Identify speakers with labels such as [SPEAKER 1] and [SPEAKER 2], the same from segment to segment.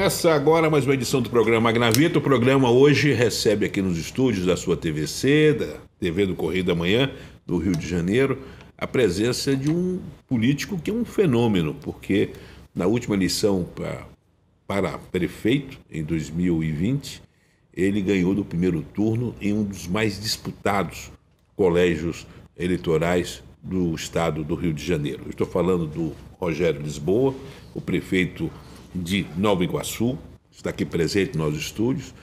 [SPEAKER 1] Começa agora mais uma edição do programa Gravito. O programa hoje recebe aqui nos estúdios da sua TVC, da TV do Correio da Manhã, do Rio de Janeiro, a presença de um político que é um fenômeno, porque na última eleição para prefeito, em 2020, ele ganhou do primeiro turno em um dos mais disputados colégios eleitorais do estado do Rio de Janeiro. Eu estou falando do Rogério Lisboa, o prefeito de Nova Iguaçu, está aqui presente nos estúdios.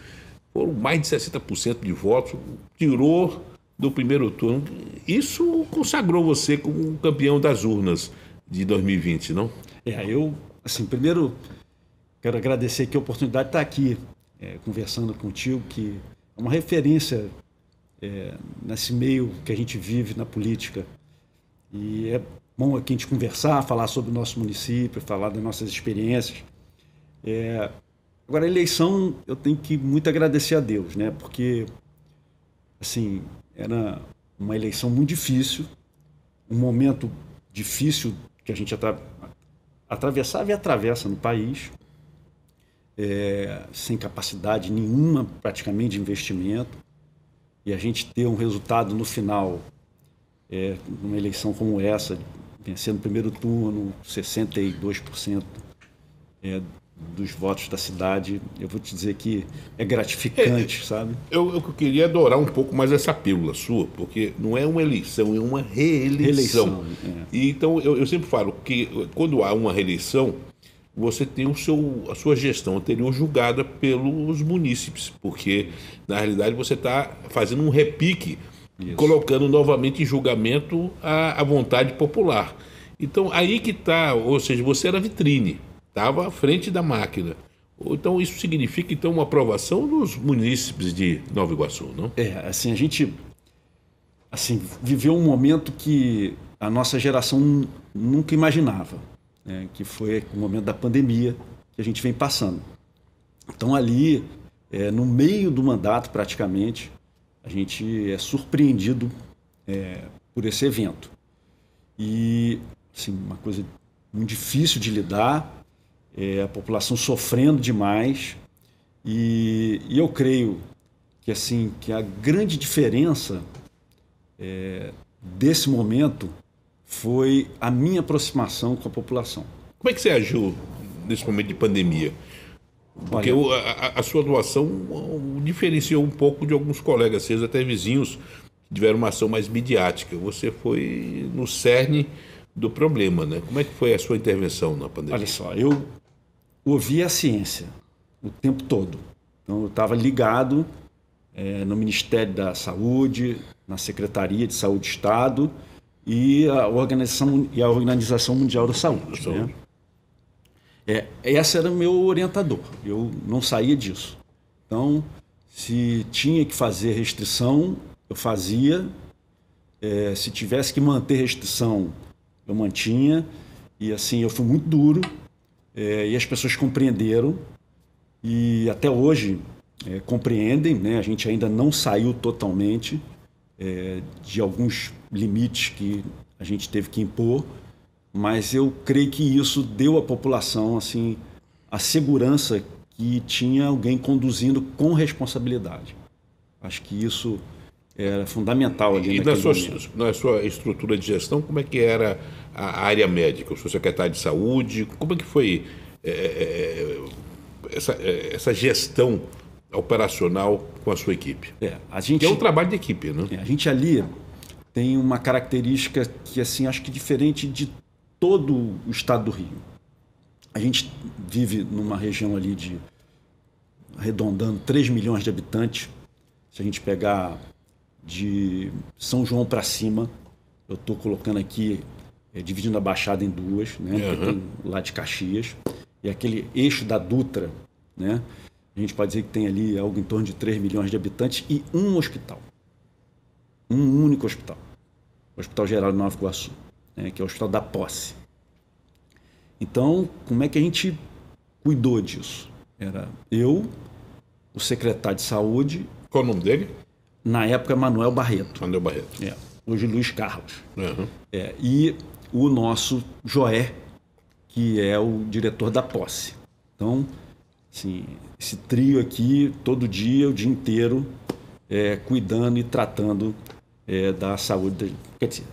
[SPEAKER 1] Foram mais de 60% de votos, tirou do primeiro turno. Isso consagrou você como campeão das urnas de 2020, não?
[SPEAKER 2] Eu, primeiro quero agradecer aqui a oportunidade de estar aqui conversando contigo, que é uma referência nesse meio que a gente vive na política. E é bom aqui a gente conversar, falar sobre o nosso município, falar das nossas experiências. Agora, a eleição, eu tenho que muito agradecer a Deus, né? Porque, era uma eleição muito difícil, um momento difícil que a gente atravessava e atravessa no país, sem capacidade nenhuma, praticamente, de investimento, e a gente ter um resultado no final, numa eleição como essa, vencendo o primeiro turno, 62% dos votos da cidade, eu vou te dizer que é gratificante, sabe?
[SPEAKER 1] Eu queria adorar um pouco mais essa pílula sua, porque não é uma eleição, é uma reeleição. E então eu sempre falo que quando há uma reeleição, você tem a sua gestão anterior julgada pelos munícipes, porque na realidade você está fazendo um repique, colocando novamente em julgamento a vontade popular. Então aí que está, ou seja, você era vitrine, estava à frente da máquina. Então isso significa então uma aprovação dos munícipes de Nova Iguaçu, não?
[SPEAKER 2] A gente viveu um momento que a nossa geração nunca imaginava, né? Que foi o momento da pandemia que a gente vem passando. Então ali, no meio do mandato praticamente, a gente é surpreendido por esse evento. E uma coisa muito difícil de lidar, a população sofrendo demais, e eu creio que a grande diferença desse momento foi a minha aproximação com a população.
[SPEAKER 1] Como é que você agiu nesse momento de pandemia? Porque a sua atuação diferenciou um pouco de alguns colegas seus, até vizinhos, que tiveram uma ação mais midiática. Você foi no cerne do problema, né? Como é que foi a sua intervenção na pandemia?
[SPEAKER 2] Olha só, eu ouvi a ciência o tempo todo. Então, eu estava ligado no Ministério da Saúde, na Secretaria de Saúde do Estado e a Organização Mundial da Saúde. Né? Esse era o meu orientador. Eu não saía disso. Então, se tinha que fazer restrição, eu fazia. Se tivesse que manter restrição, eu mantinha. E eu fui muito duro. E as pessoas compreenderam. E até hoje compreendem, né? A gente ainda não saiu totalmente de alguns limites que a gente teve que impor. Mas eu creio que isso deu à população a segurança que tinha alguém conduzindo com responsabilidade. Acho que isso era fundamental ali naquele momento.
[SPEAKER 1] E na sua estrutura de gestão, como é que era a área médica? O seu secretário de saúde, como é que foi essa gestão operacional com a sua equipe? Que é um trabalho de equipe, né?
[SPEAKER 2] A gente ali tem uma característica que acho que diferente de todo o estado do Rio. A gente vive numa região ali arredondando 3 milhões de habitantes. Se a gente pegar de São João para cima, eu estou colocando aqui, dividindo a Baixada em duas, né? Tem lá de Caxias, e aquele eixo da Dutra, né? A gente pode dizer que tem ali algo em torno de 3 milhões de habitantes e um hospital. Um único hospital. O Hospital Geral de Nova Iguaçu. Que é o Hospital da Posse. Então, como é que a gente cuidou disso? Era eu, o secretário de saúde...
[SPEAKER 1] Qual o nome dele?
[SPEAKER 2] Na época, Manuel Barreto.
[SPEAKER 1] Manuel Barreto.
[SPEAKER 2] Hoje, Luiz Carlos. E o nosso Joé, que é o diretor da Posse. Então, Assim, esse trio aqui, todo dia, o dia inteiro, cuidando e tratando da saúde, quer dizer,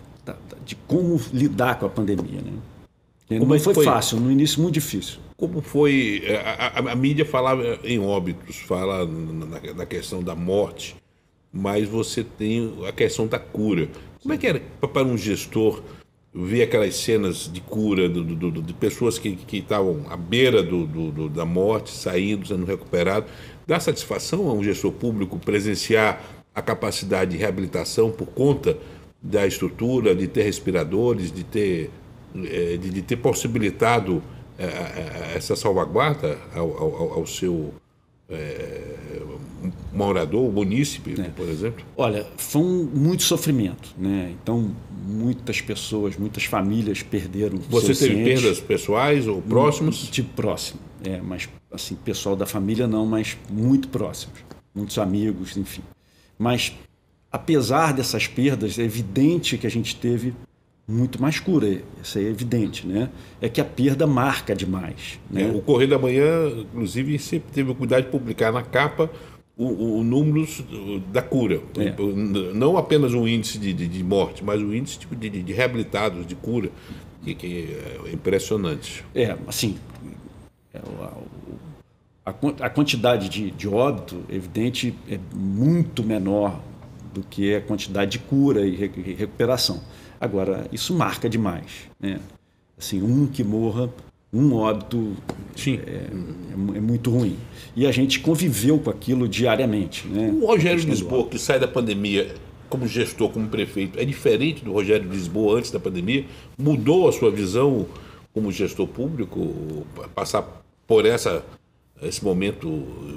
[SPEAKER 2] de como lidar com a pandemia, né? Não foi fácil, no início muito difícil.
[SPEAKER 1] Como foi? A mídia falava em óbitos, fala na questão da morte, mas você tem a questão da cura. Como é que era para um gestor ver aquelas cenas de cura de pessoas que estavam à beira da morte, saindo, sendo recuperados? Dá satisfação a um gestor público presenciar a capacidade de reabilitação por conta da estrutura, de ter respiradores, de ter possibilitado essa salvaguarda ao seu morador, o munícipe, por exemplo?
[SPEAKER 2] Olha, foi muito sofrimento, né? Então, muitas pessoas, muitas famílias perderam
[SPEAKER 1] Você
[SPEAKER 2] seus
[SPEAKER 1] teve
[SPEAKER 2] entes.
[SPEAKER 1] perdas pessoais ou próximos?
[SPEAKER 2] Tipo próximo, mas assim, pessoal da família não, mas muito próximos, muitos amigos, enfim. Mas, apesar dessas perdas, é evidente que a gente teve muito mais cura, isso é evidente, né? É que a perda marca demais, né?
[SPEAKER 1] O Correio da Manhã, inclusive, sempre teve o cuidado de publicar na capa o número da cura. Não apenas o índice de morte, mas o índice de reabilitados, de cura, que é impressionante.
[SPEAKER 2] Assim, a quantidade de óbito, evidente, é muito menor do que a quantidade de cura e recuperação. Agora, isso marca demais, né? Assim, que morra, um óbito é muito ruim. E a gente conviveu com aquilo diariamente, né?
[SPEAKER 1] O Rogério Lisboa, que sai da pandemia como gestor, como prefeito, é diferente do Rogério Lisboa antes da pandemia? Mudou a sua visão como gestor público? Passar por esse momento,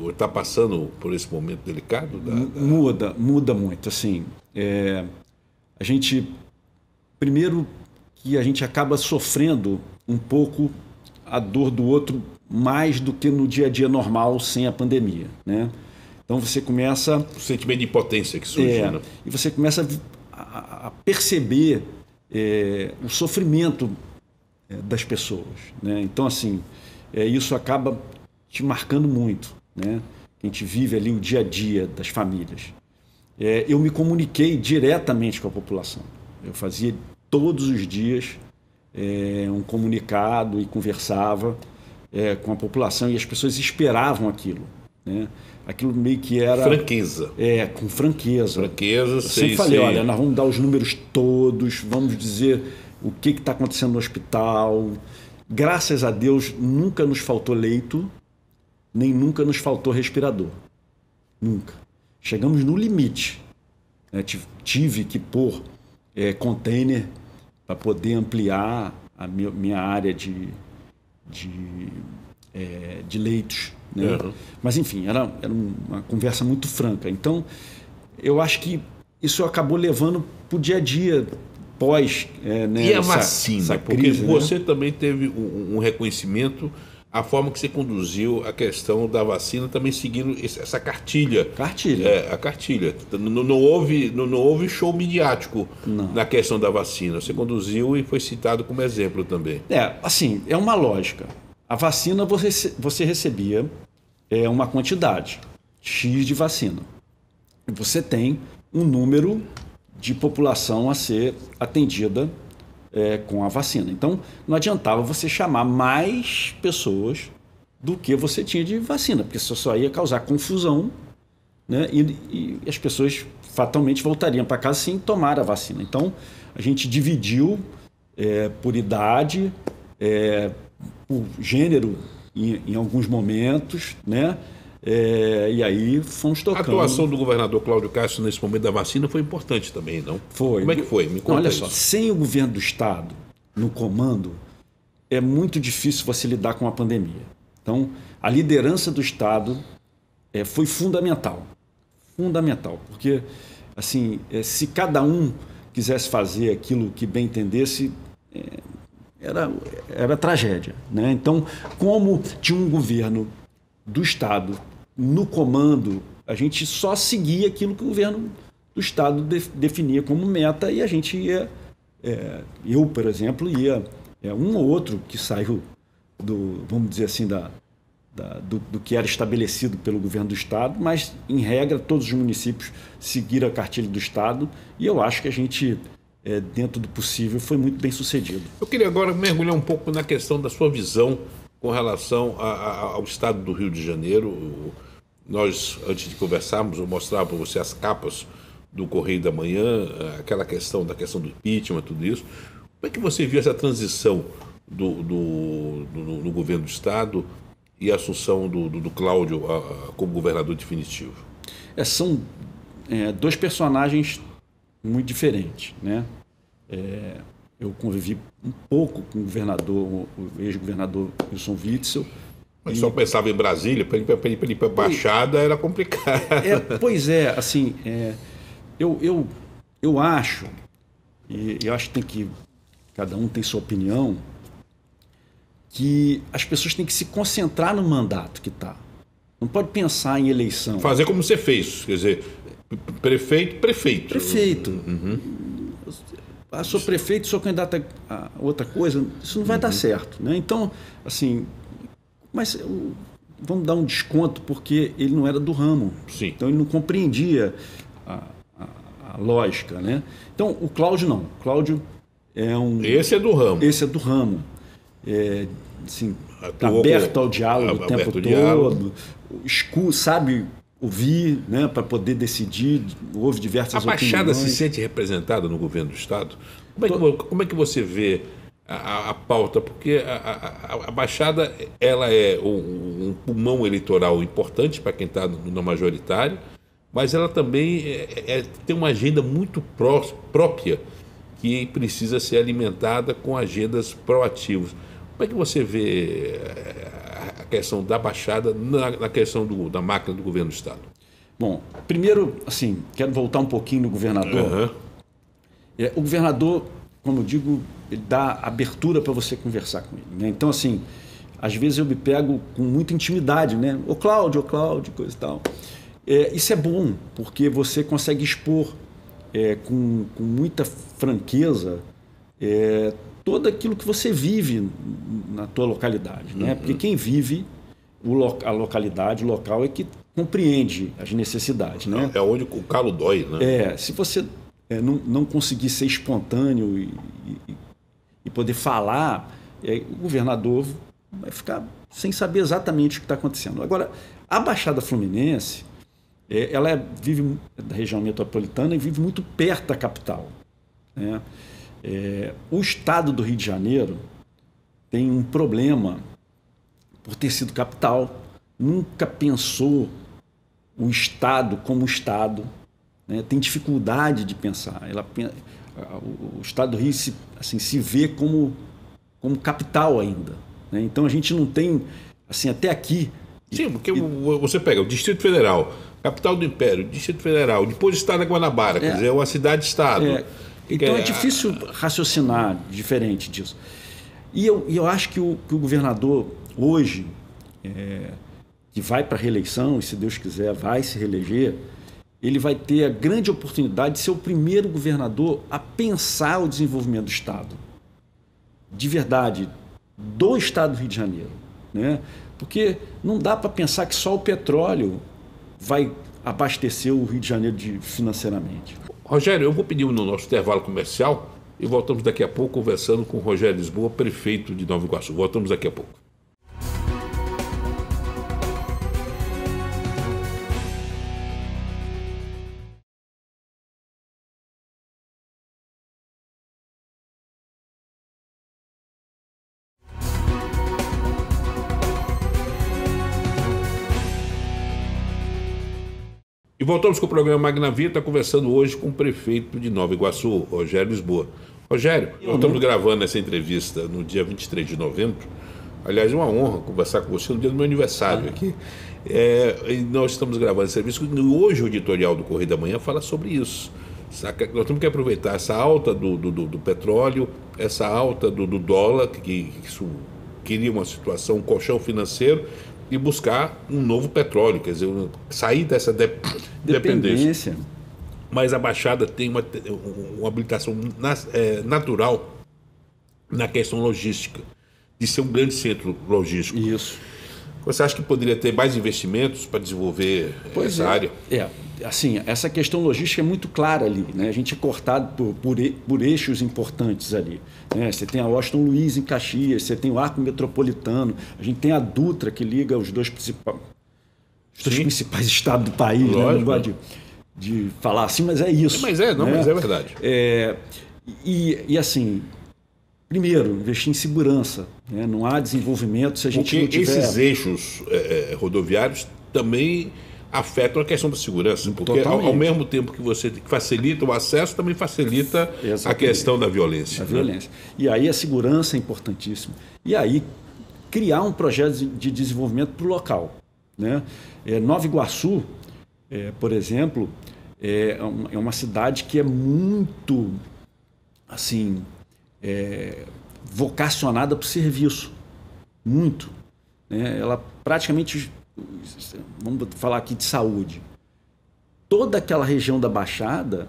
[SPEAKER 1] ou está passando por esse momento delicado?
[SPEAKER 2] Muda muito, assim. A gente... Primeiro que a gente acaba sofrendo um pouco a dor do outro mais do que no dia a dia normal sem a pandemia, né? Então você começa...
[SPEAKER 1] O sentimento de impotência que surge, né?
[SPEAKER 2] E você começa a perceber o sofrimento das pessoas, né? Então, assim, isso acaba te marcando muito, né? A gente vive ali o dia a dia das famílias. Eu me comuniquei diretamente com a população. Eu fazia todos os dias um comunicado e conversava com a população e as pessoas esperavam aquilo, né? Aquilo meio que era...
[SPEAKER 1] Franqueza.
[SPEAKER 2] Com franqueza.
[SPEAKER 1] Franqueza,
[SPEAKER 2] eu sempre falei, olha, nós vamos dar os números todos, vamos dizer o que está acontecendo no hospital. Graças a Deus, nunca nos faltou leito, nem nunca nos faltou respirador. Nunca. Chegamos no limite, né? Tive que pôr container para poder ampliar a minha área de leitos, né?
[SPEAKER 1] Uhum.
[SPEAKER 2] Mas, enfim, era uma conversa muito franca. Então, eu acho que isso acabou levando para o dia a dia pós...
[SPEAKER 1] E a vacina?
[SPEAKER 2] Essa
[SPEAKER 1] porque
[SPEAKER 2] crise,
[SPEAKER 1] você também teve um reconhecimento, a forma que você conduziu a questão da vacina, também seguindo essa cartilha. A cartilha. Não houve show midiático na questão da vacina. Você conduziu e foi citado como exemplo também.
[SPEAKER 2] Assim, é uma lógica. A vacina você recebia uma quantidade X de vacina. Você tem um número de população a ser atendida com a vacina. Então, não adiantava você chamar mais pessoas do que você tinha de vacina, porque isso só ia causar confusão, né? E as pessoas fatalmente voltariam para casa sem tomar a vacina. Então, a gente dividiu por idade, por gênero em alguns momentos, né? E aí fomos tocando.
[SPEAKER 1] A atuação do governador Cláudio Castro nesse momento da vacina foi importante também, não?
[SPEAKER 2] Foi.
[SPEAKER 1] Como é que foi? Me conta.
[SPEAKER 2] Olha
[SPEAKER 1] isso.
[SPEAKER 2] Só, sem o governo do Estado no comando, é muito difícil você lidar com a pandemia. Então, a liderança do Estado foi fundamental. Fundamental, porque assim, se cada um quisesse fazer aquilo que bem entendesse, era tragédia, né? Então, como tinha um governo do Estado no comando, a gente só seguia aquilo que o governo do Estado definia como meta e a gente ia... eu, por exemplo, ia... um ou outro que saiu vamos dizer assim, do que era estabelecido pelo governo do Estado, mas, em regra, todos os municípios seguiram a cartilha do Estado e eu acho que a gente, dentro do possível, foi muito bem sucedido.
[SPEAKER 1] Eu queria agora mergulhar um pouco na questão da sua visão com relação ao Estado do Rio de Janeiro. Nós, antes de conversarmos, eu mostrava para você as capas do Correio da Manhã, aquela questão da questão do impeachment, tudo isso. Como é que você viu essa transição no governo do Estado e a assunção do Cláudio como governador definitivo?
[SPEAKER 2] São dois personagens muito diferentes, né? Eu convivi um pouco com o governador, o ex-governador Wilson Witzel.
[SPEAKER 1] Mas só pensava em Brasília, para ir para a Baixada era complicado.
[SPEAKER 2] Pois é, assim, eu acho, e eu acho que cada um tem sua opinião, que as pessoas têm que se concentrar no mandato que está. Não pode pensar em eleição.
[SPEAKER 1] Fazer como você fez, quer dizer, prefeito.
[SPEAKER 2] Prefeito. Uhum. Sou prefeito, sou candidato a outra coisa, isso não vai dar certo, né? Então, assim, mas vamos dar um desconto porque ele não era do ramo.
[SPEAKER 1] Sim.
[SPEAKER 2] Então ele não compreendia a lógica, né? Então o Cláudio não. O Cláudio é um...
[SPEAKER 1] Esse é do ramo.
[SPEAKER 2] Esse é do ramo. Assim, aberto ao diálogo o tempo todo. Sabe ouvir, né, para poder decidir. Houve diversas opiniões.
[SPEAKER 1] A Baixada se sente representada no governo do Estado? Como é que você vê a pauta? Porque a Baixada ela é um pulmão eleitoral importante para quem está na majoritária, mas ela também tem uma agenda muito própria que precisa ser alimentada com agendas proativas. Como é que você vê a questão da Baixada na questão da máquina do governo do Estado?
[SPEAKER 2] Bom, primeiro, assim, quero voltar um pouquinho no governador.
[SPEAKER 1] Uhum.
[SPEAKER 2] O governador, como eu digo, ele dá abertura para você conversar com ele, né? Então, assim, às vezes eu me pego com muita intimidade, né? Ô Cláudio, coisa e tal. Isso é bom, porque você consegue expor com muita franqueza tudo aquilo que você vive na tua localidade, né? Porque quem vive a localidade, o local, é que compreende as necessidades, né?
[SPEAKER 1] É onde o calo dói, né?
[SPEAKER 2] Se você não conseguir ser espontâneo e poder falar, o governador vai ficar sem saber exatamente o que está acontecendo. Agora, a Baixada Fluminense, ela vive da região metropolitana e vive muito perto da capital, né? O Estado do Rio de Janeiro tem um problema por ter sido capital, nunca pensou o Estado como Estado, né? Tem dificuldade de pensar. O Estado do Rio se vê como capital ainda, né? Então a gente não tem, assim, até aqui...
[SPEAKER 1] Sim, porque você pega o Distrito Federal, capital do Império, Distrito Federal, depois o Estado da Guanabara, quer dizer, é uma cidade-estado.
[SPEAKER 2] Então é difícil raciocinar diferente disso. E eu acho que o governador hoje, que vai para a reeleição, e se Deus quiser vai se reeleger, ele vai ter a grande oportunidade de ser o primeiro governador a pensar o desenvolvimento do Estado. De verdade, do Estado do Rio de Janeiro, né? Porque não dá para pensar que só o petróleo vai abastecer o Rio de Janeiro financeiramente.
[SPEAKER 1] Rogério, eu vou pedir no nosso intervalo comercial e voltamos daqui a pouco conversando com o Rogério Lisboa, prefeito de Nova Iguaçu. Voltamos daqui a pouco. E voltamos com o programa Magna Vita, conversando hoje com o prefeito de Nova Iguaçu, Rogério Lisboa. Rogério, nós estamos gravando essa entrevista no dia 23 de novembro. Aliás, é uma honra conversar com você no dia do meu aniversário aqui. E nós estamos gravando essa entrevista. Hoje o editorial do Correio da Manhã fala sobre isso. Saca? Nós temos que aproveitar essa alta do petróleo, essa alta do dólar, que isso queria uma situação, um colchão financeiro, e buscar um novo petróleo, quer dizer, sair dessa dependência. Mas a Baixada tem uma habilitação natural na questão logística, de ser um grande centro logístico.
[SPEAKER 2] Isso.
[SPEAKER 1] Você acha que poderia ter mais investimentos para desenvolver essa área?
[SPEAKER 2] Assim, essa questão logística é muito clara ali, né? A gente é cortado por eixos importantes ali, né? Você tem a Washington Luiz em Caxias, você tem o Arco Metropolitano, a gente tem a Dutra que liga os dois principais estados do país, né? Não gosto de falar assim, mas é isso.
[SPEAKER 1] Mas é verdade.
[SPEAKER 2] E assim, primeiro, investir em segurança, né? Não há desenvolvimento se a gente não tiver...
[SPEAKER 1] esses eixos rodoviários também afetam a questão da segurança, porque ao mesmo tempo que você facilita o acesso, também facilita a questão da violência.
[SPEAKER 2] E aí a segurança é importantíssima. E aí criar um projeto de desenvolvimento para o local, né? Nova Iguaçu, por exemplo, é uma cidade que é muito assim, vocacionada para o serviço, muito, né? Ela praticamente, vamos falar aqui de saúde, toda aquela região da Baixada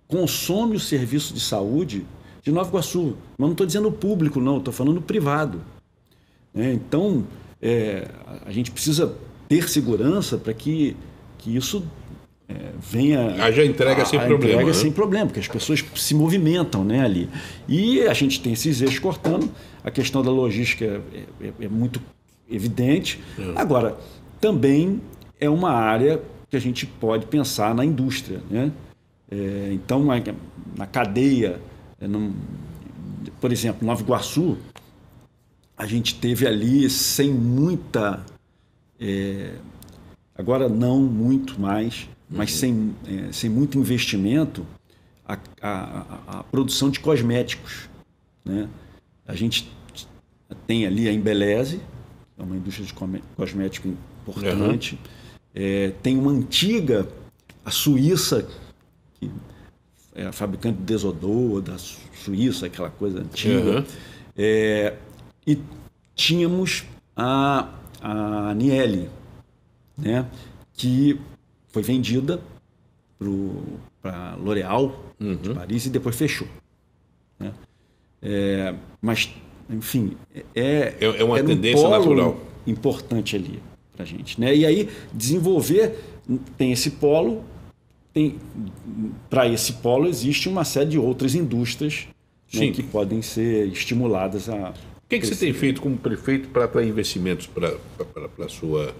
[SPEAKER 2] consome o serviço de saúde de Nova Iguaçu. Mas não estou dizendo público, não, estou falando privado. Então, a gente precisa ter segurança para que isso venha...
[SPEAKER 1] Haja entrega sem problema.
[SPEAKER 2] Entrega sem problema, porque as pessoas se movimentam, né, ali. E a gente tem esses eixos cortando, a questão da logística é muito evidente. Agora, também é uma área que a gente pode pensar na indústria, né? Então, na cadeia, por exemplo, Nova Iguaçu, a gente teve ali sem muita... agora não muito mais, mas sem muito investimento, a produção de cosméticos, né? A gente tem ali a Embeleze, é uma indústria de cosmético importante. Tem uma antiga, a Suíça, que é a fabricante de desodor da Suíça, aquela coisa antiga. E tínhamos a Niele, né, que foi vendida para L'Oréal de Paris e depois fechou, né? Mas, enfim,
[SPEAKER 1] é uma tendência natural
[SPEAKER 2] importante ali para a gente, né? E aí desenvolver, tem esse polo, para esse polo existe uma série de outras indústrias, né, que podem ser estimuladas a...
[SPEAKER 1] O que você tem feito como prefeito para atrair investimentos para a sua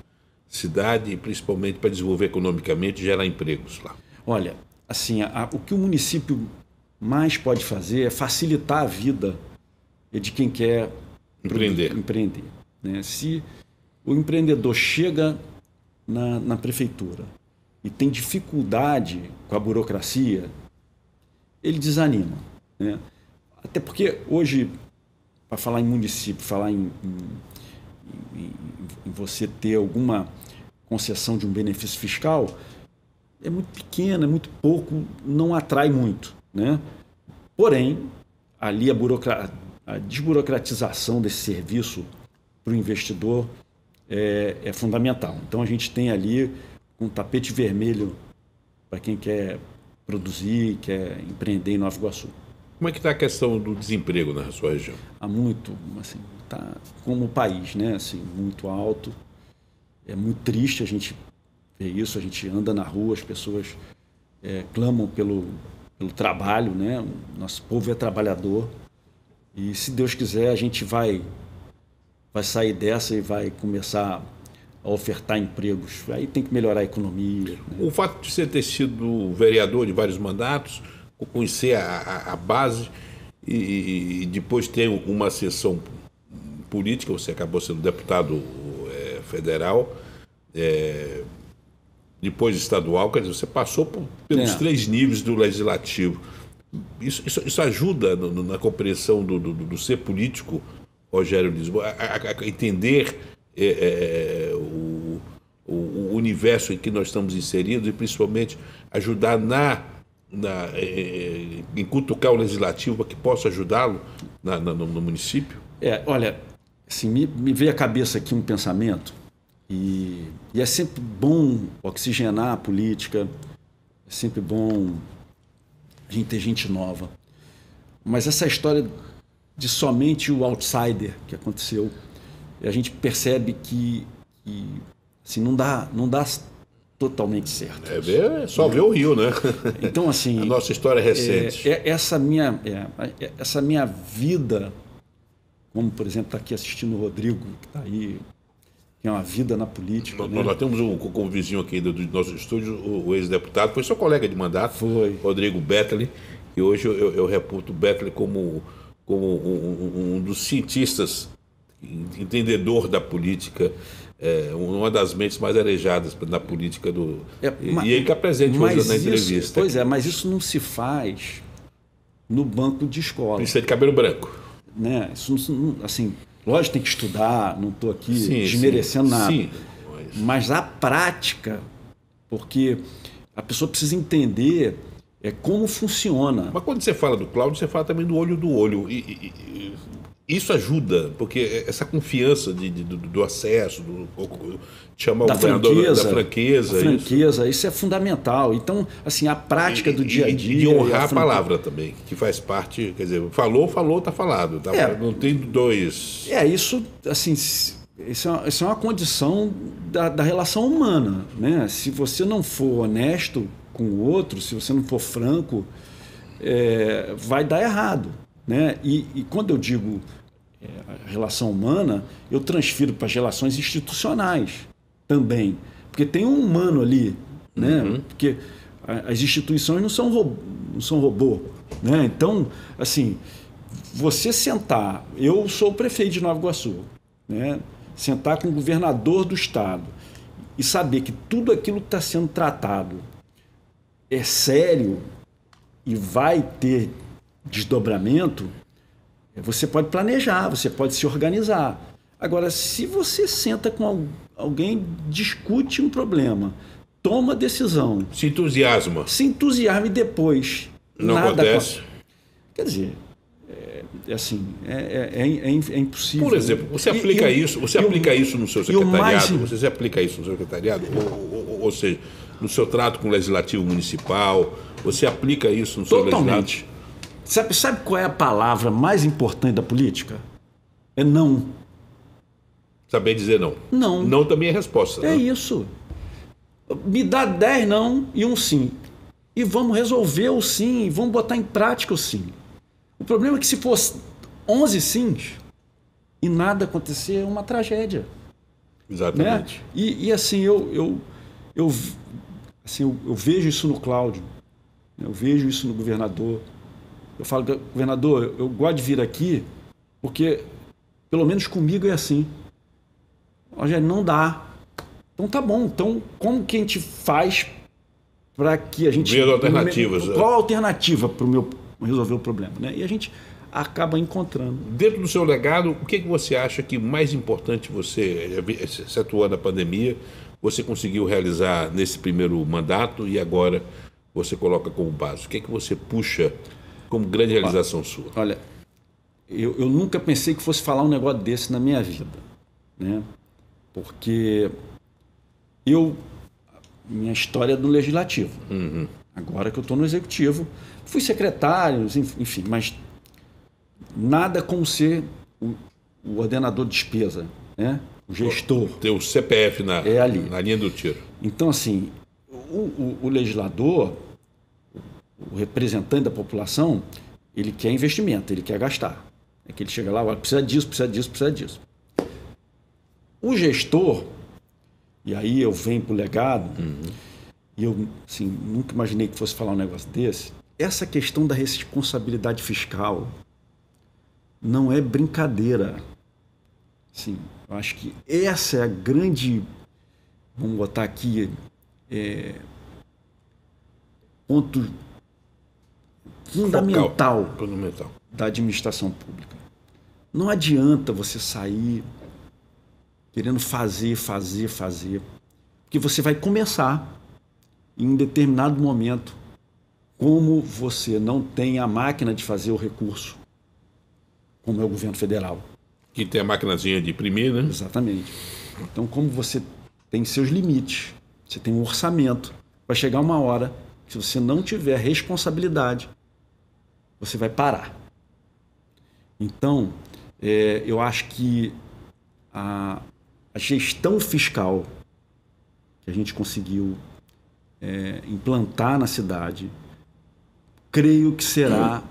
[SPEAKER 1] cidade e principalmente para desenvolver economicamente e gerar empregos lá?
[SPEAKER 2] Olha, assim, o que o município mais pode fazer é facilitar a vida de quem quer empreender, né? Se o empreendedor chega na prefeitura e tem dificuldade com a burocracia, ele desanima, né? Até porque hoje, para falar em município, falar em você ter alguma concessão de um benefício fiscal, é muito pequeno, é muito pouco, não atrai muito, né? Porém, ali a desburocratização desse serviço para o investidor é fundamental. Então, a gente tem ali um tapete vermelho para quem quer produzir, quer empreender em Nova Iguaçu.
[SPEAKER 1] Como é que está a questão do desemprego na sua região?
[SPEAKER 2] Há muito, assim, está como o país, né? Assim, muito alto. É muito triste a gente ver isso, a gente anda na rua, as pessoas clamam pelo trabalho, né? O nosso povo é trabalhador e, se Deus quiser, a gente vai sair dessa e vai começar a ofertar empregos. Aí tem que melhorar a economia, né?
[SPEAKER 1] O fato de você ter sido vereador de vários mandatos, conhecer a base e depois ter uma ascensão política, você acabou sendo deputado federal, depois estadual, quer dizer, você passou pelos 3 níveis do legislativo. Isso ajuda na compreensão do ser político, Rogério Lisboa, a entender o universo em que nós estamos inseridos e principalmente ajudar em cutucar o legislativo para que possa ajudá-lo no município?
[SPEAKER 2] Olha, assim, me veio à cabeça aqui um pensamento e é sempre bom oxigenar a política, é sempre bom a gente ter gente nova. Mas essa história de somente o outsider que aconteceu, a gente percebe que assim, não dá totalmente certo.
[SPEAKER 1] Só ver o Rio, né?
[SPEAKER 2] Então, assim,
[SPEAKER 1] a nossa história recente.
[SPEAKER 2] Essa minha vida, como, por exemplo, está aqui assistindo o Rodrigo, que está aí, que é uma vida na política.
[SPEAKER 1] Nós temos como vizinho aqui do nosso estúdio, o ex-deputado, foi seu colega de mandato, Rodrigo Betley, e hoje eu reputo o Betley como um dos cientistas, entendedor da política, uma das mentes mais arejadas na política e ele está presente hoje na entrevista.
[SPEAKER 2] Pois é, mas isso não se faz no banco de escola.
[SPEAKER 1] Precisa de cabelo branco.
[SPEAKER 2] Né? Isso não, assim, lógico, tem que estudar, não estou aqui desmerecendo nada. Sim, mas a prática, porque a pessoa precisa entender como funciona.
[SPEAKER 1] Mas quando você fala do Cláudio, você fala também do olho do olho. Isso ajuda, porque essa confiança do acesso, chamar o governador da franqueza.
[SPEAKER 2] Isso é fundamental. Então, assim, a prática do dia a dia.
[SPEAKER 1] E honrar a palavra também, que faz parte, quer dizer, falou, está falado. Tá? Não tem dois.
[SPEAKER 2] Isso, assim, isso é uma condição da relação humana. Né? Se você não for honesto com o outro, se você não for franco, vai dar errado. Né? E quando eu digo a relação humana, eu transfiro para as relações institucionais também. Porque tem um humano ali. Né? Porque as instituições não são robô. Né? Então, assim, você sentar... Eu sou o prefeito de Nova Iguaçu. Né? Sentar com o governador do estado e saber que tudo aquilo que está sendo tratado é sério e vai ter desdobramento, você pode planejar, você pode se organizar. Agora, se você senta com alguém, discute um problema, toma decisão...
[SPEAKER 1] Se entusiasma
[SPEAKER 2] e depois...
[SPEAKER 1] Não acontece?
[SPEAKER 2] Quer dizer, é impossível.
[SPEAKER 1] Por exemplo, você aplica isso no seu secretariado? Você aplica isso no seu secretariado? Ou seja, no seu trato com o legislativo municipal? Você aplica isso no seu legislativo?
[SPEAKER 2] Sabe qual é a palavra mais importante da política? É não.
[SPEAKER 1] Saber dizer não.
[SPEAKER 2] Não.
[SPEAKER 1] Não também é resposta.
[SPEAKER 2] É isso. Me dá 10 não e um sim. E vamos resolver o sim, vamos botar em prática o sim. O problema é que se fosse 11 sims e nada acontecer, é uma tragédia.
[SPEAKER 1] Exatamente.
[SPEAKER 2] Né? E assim, eu vejo isso no Cláudio, eu vejo isso no governador. Eu falo, governador, eu gosto de vir aqui porque, pelo menos comigo, é assim. Rogério, não dá. Então tá bom. Então, como que a gente faz para que a gente...
[SPEAKER 1] Ver alternativas.
[SPEAKER 2] Qual a alternativa para resolver o problema? Né? E a gente acaba encontrando.
[SPEAKER 1] Dentro do seu legado, o que você acha que mais importante você, excetuando a pandemia, você conseguiu realizar nesse primeiro mandato e agora você coloca como base? O que você puxa como grande realização sua?
[SPEAKER 2] Olha, eu nunca pensei que fosse falar um negócio desse na minha vida. Né? Porque minha história é do legislativo. Agora que eu estou no executivo, fui secretário, enfim, mas nada como ser o ordenador de despesa, né? O gestor.
[SPEAKER 1] Ter o CPF na linha do tiro.
[SPEAKER 2] Então, assim, o legislador, o representante da população, ele quer investimento, ele quer gastar. É que ele chega lá, olha, precisa disso. O gestor, e aí eu venho para o legado, e eu assim, nunca imaginei que fosse falar um negócio desse, essa questão da responsabilidade fiscal não é brincadeira. Assim, eu acho que essa é a grande, vamos botar aqui, ponto fundamental da administração pública. Não adianta você sair querendo fazer, porque você vai começar em um determinado momento, como você não tem a máquina de fazer o recurso, como é o governo federal.
[SPEAKER 1] Que tem a maquinazinha de imprimir, né?
[SPEAKER 2] Exatamente. Então, como você tem seus limites, você tem um orçamento, vai chegar uma hora que, se você não tiver responsabilidade, você vai parar. Então, eu acho que a gestão fiscal que a gente conseguiu implantar na cidade, creio que será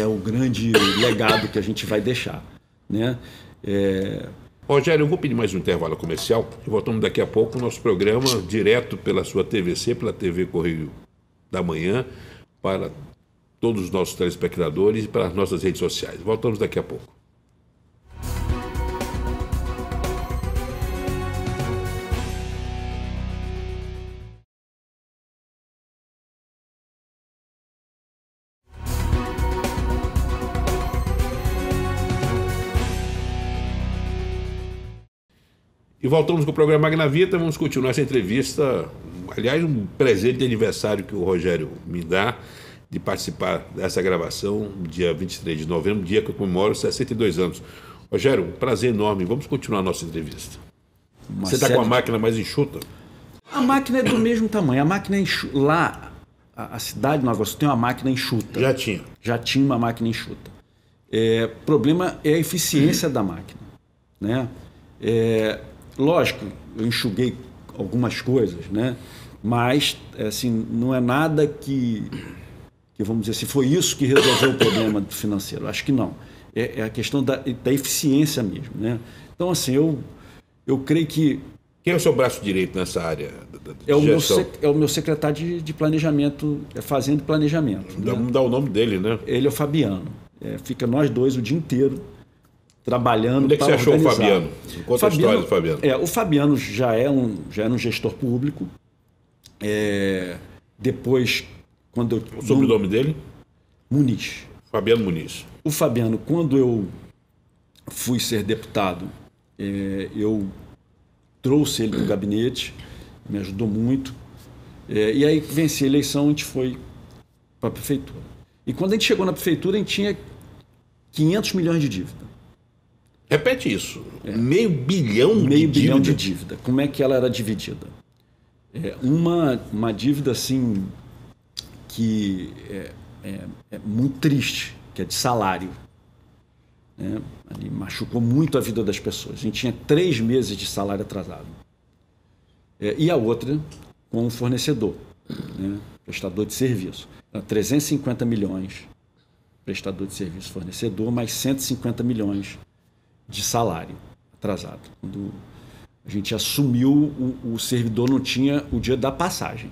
[SPEAKER 2] o grande legado que a gente vai deixar, né?
[SPEAKER 1] Rogério, eu vou pedir mais um intervalo comercial e voltamos daqui a pouco o nosso programa direto pela sua TVC, pela TV Correio da Manhã, para todos os nossos telespectadores e para as nossas redes sociais. Voltamos daqui a pouco. E voltamos com o programa Magnavita. Vamos continuar essa entrevista. Aliás, um presente de aniversário que o Rogério me dá de participar dessa gravação, dia 23 de novembro, dia que eu comemoro 62 anos. Rogério, um prazer enorme. Vamos continuar a nossa entrevista. Você está com a máquina mais enxuta?
[SPEAKER 2] A máquina é do mesmo tamanho. A máquina é lá, a cidade de Nova Iguaçu tem uma máquina enxuta.
[SPEAKER 1] Já tinha.
[SPEAKER 2] Já tinha uma máquina enxuta. O problema é a eficiência da máquina, né? Lógico, eu enxuguei algumas coisas, né? Mas assim, não é nada que vamos dizer assim, foi isso que resolveu o problema financeiro. Acho que não. É a questão da eficiência mesmo, né? Então, assim, eu creio que...
[SPEAKER 1] Quem é o seu braço direito nessa área de
[SPEAKER 2] o meu secretário de planejamento, Fazenda e Planejamento.
[SPEAKER 1] Vamos dar o nome dele, né?
[SPEAKER 2] Ele é o Fabiano. Fica nós dois o dia inteiro trabalhando.
[SPEAKER 1] Onde é que você achou
[SPEAKER 2] organizar.
[SPEAKER 1] o Fabiano? Conta a história do Fabiano.
[SPEAKER 2] O Fabiano já era um gestor público. Depois, quando eu...
[SPEAKER 1] O sobrenome dele?
[SPEAKER 2] Muniz.
[SPEAKER 1] Fabiano Muniz.
[SPEAKER 2] O Fabiano, quando eu fui ser deputado, eu trouxe ele para o gabinete, me ajudou muito. E aí, venci a eleição, a gente foi para a prefeitura. E quando a gente chegou na prefeitura, a gente tinha 500 milhões de dívida.
[SPEAKER 1] Repete isso. Meio bilhão
[SPEAKER 2] de dívida. Como é que ela era dividida? Uma dívida assim que é muito triste, que é de salário. Né? Ali machucou muito a vida das pessoas. A gente tinha 3 meses de salário atrasado. E a outra com o fornecedor, né? Prestador de serviço. Então, 350 milhões prestador de serviço fornecedor, mais 150 milhões de salário atrasado. Quando a gente assumiu, o servidor não tinha o dia da passagem.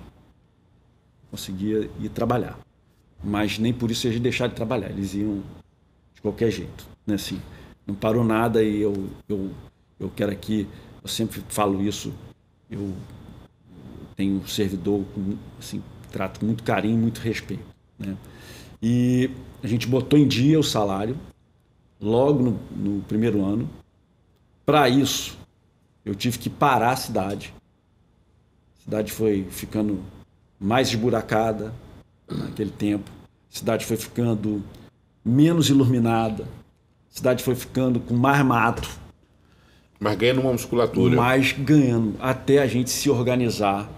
[SPEAKER 2] Conseguia ir trabalhar. Mas nem por isso eles deixaram de trabalhar. Eles iam de qualquer jeito. Né? Assim, não parou nada e eu quero aqui, eu sempre falo isso, eu tenho um servidor, assim, trato com muito carinho, muito respeito. Né? E a gente botou em dia o salário, logo no primeiro ano. Para isso, eu tive que parar a cidade. A cidade foi ficando mais esburacada naquele tempo. A cidade foi ficando menos iluminada. A cidade foi ficando com mais mato.
[SPEAKER 1] Mas ganhando uma musculatura.
[SPEAKER 2] Mas ganhando, até a gente se organizar.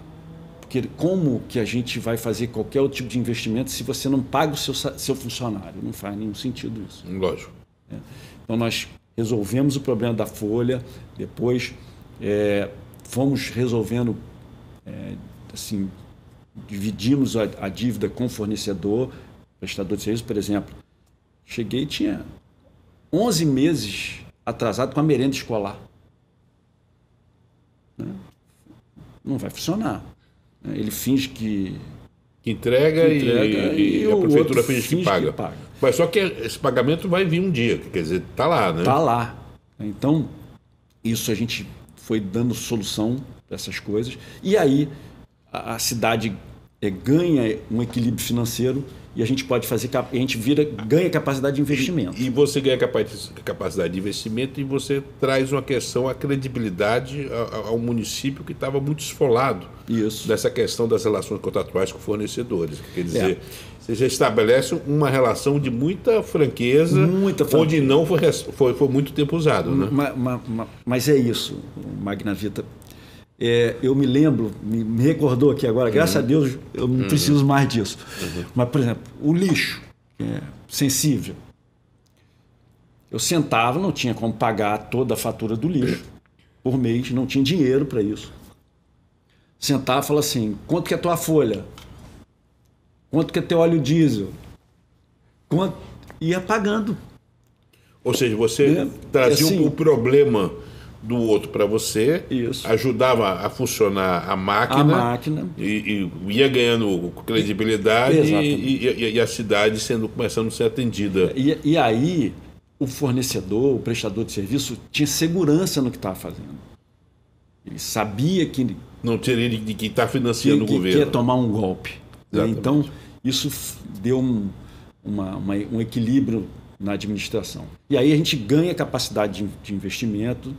[SPEAKER 2] Porque como que a gente vai fazer qualquer outro tipo de investimento se você não paga o seu funcionário? Não faz nenhum sentido isso.
[SPEAKER 1] Lógico.
[SPEAKER 2] Então nós resolvemos o problema da folha, depois fomos resolvendo, assim, dividimos a dívida com o fornecedor, prestador de serviço, por exemplo. Cheguei e tinha 11 meses atrasado com a merenda escolar. Não vai funcionar. Ele finge que
[SPEAKER 1] entrega e a prefeitura finge que paga. Mas só que esse pagamento vai vir um dia, quer dizer, está lá, né?
[SPEAKER 2] Está lá. Então, isso a gente foi dando solução para essas coisas. E aí a cidade ganha um equilíbrio financeiro e a gente pode fazer, a gente ganha capacidade de investimento.
[SPEAKER 1] E você ganha capacidade de investimento e você traz uma questão, a credibilidade ao município que estava muito esfolado dessa questão das relações contratuais com fornecedores. Quer dizer, você já estabelece uma relação de muita franqueza, onde não foi muito tempo usado. Né?
[SPEAKER 2] Mas é isso, Magnavita. Eu me lembro, me recordou aqui agora, graças a Deus eu não preciso mais disso. Mas, por exemplo, o lixo, que é sensível. Eu sentava, não tinha como pagar toda a fatura do lixo. por mês, não tinha dinheiro para isso. Sentar e falar assim, quanto que é a tua folha? Quanto que é teu óleo diesel? Quanto... Ia pagando.
[SPEAKER 1] Ou seja, você trazia
[SPEAKER 2] assim,
[SPEAKER 1] o problema do outro para você,
[SPEAKER 2] isso.
[SPEAKER 1] ajudava a funcionar a máquina, e ia ganhando credibilidade e a cidade começando a ser atendida.
[SPEAKER 2] E aí o fornecedor, o prestador de serviço tinha segurança no que estava fazendo. Ele sabia que
[SPEAKER 1] não teria de quem está financiando o governo.
[SPEAKER 2] Que ia tomar um golpe. Então isso deu um equilíbrio na administração. E aí a gente ganha capacidade de investimento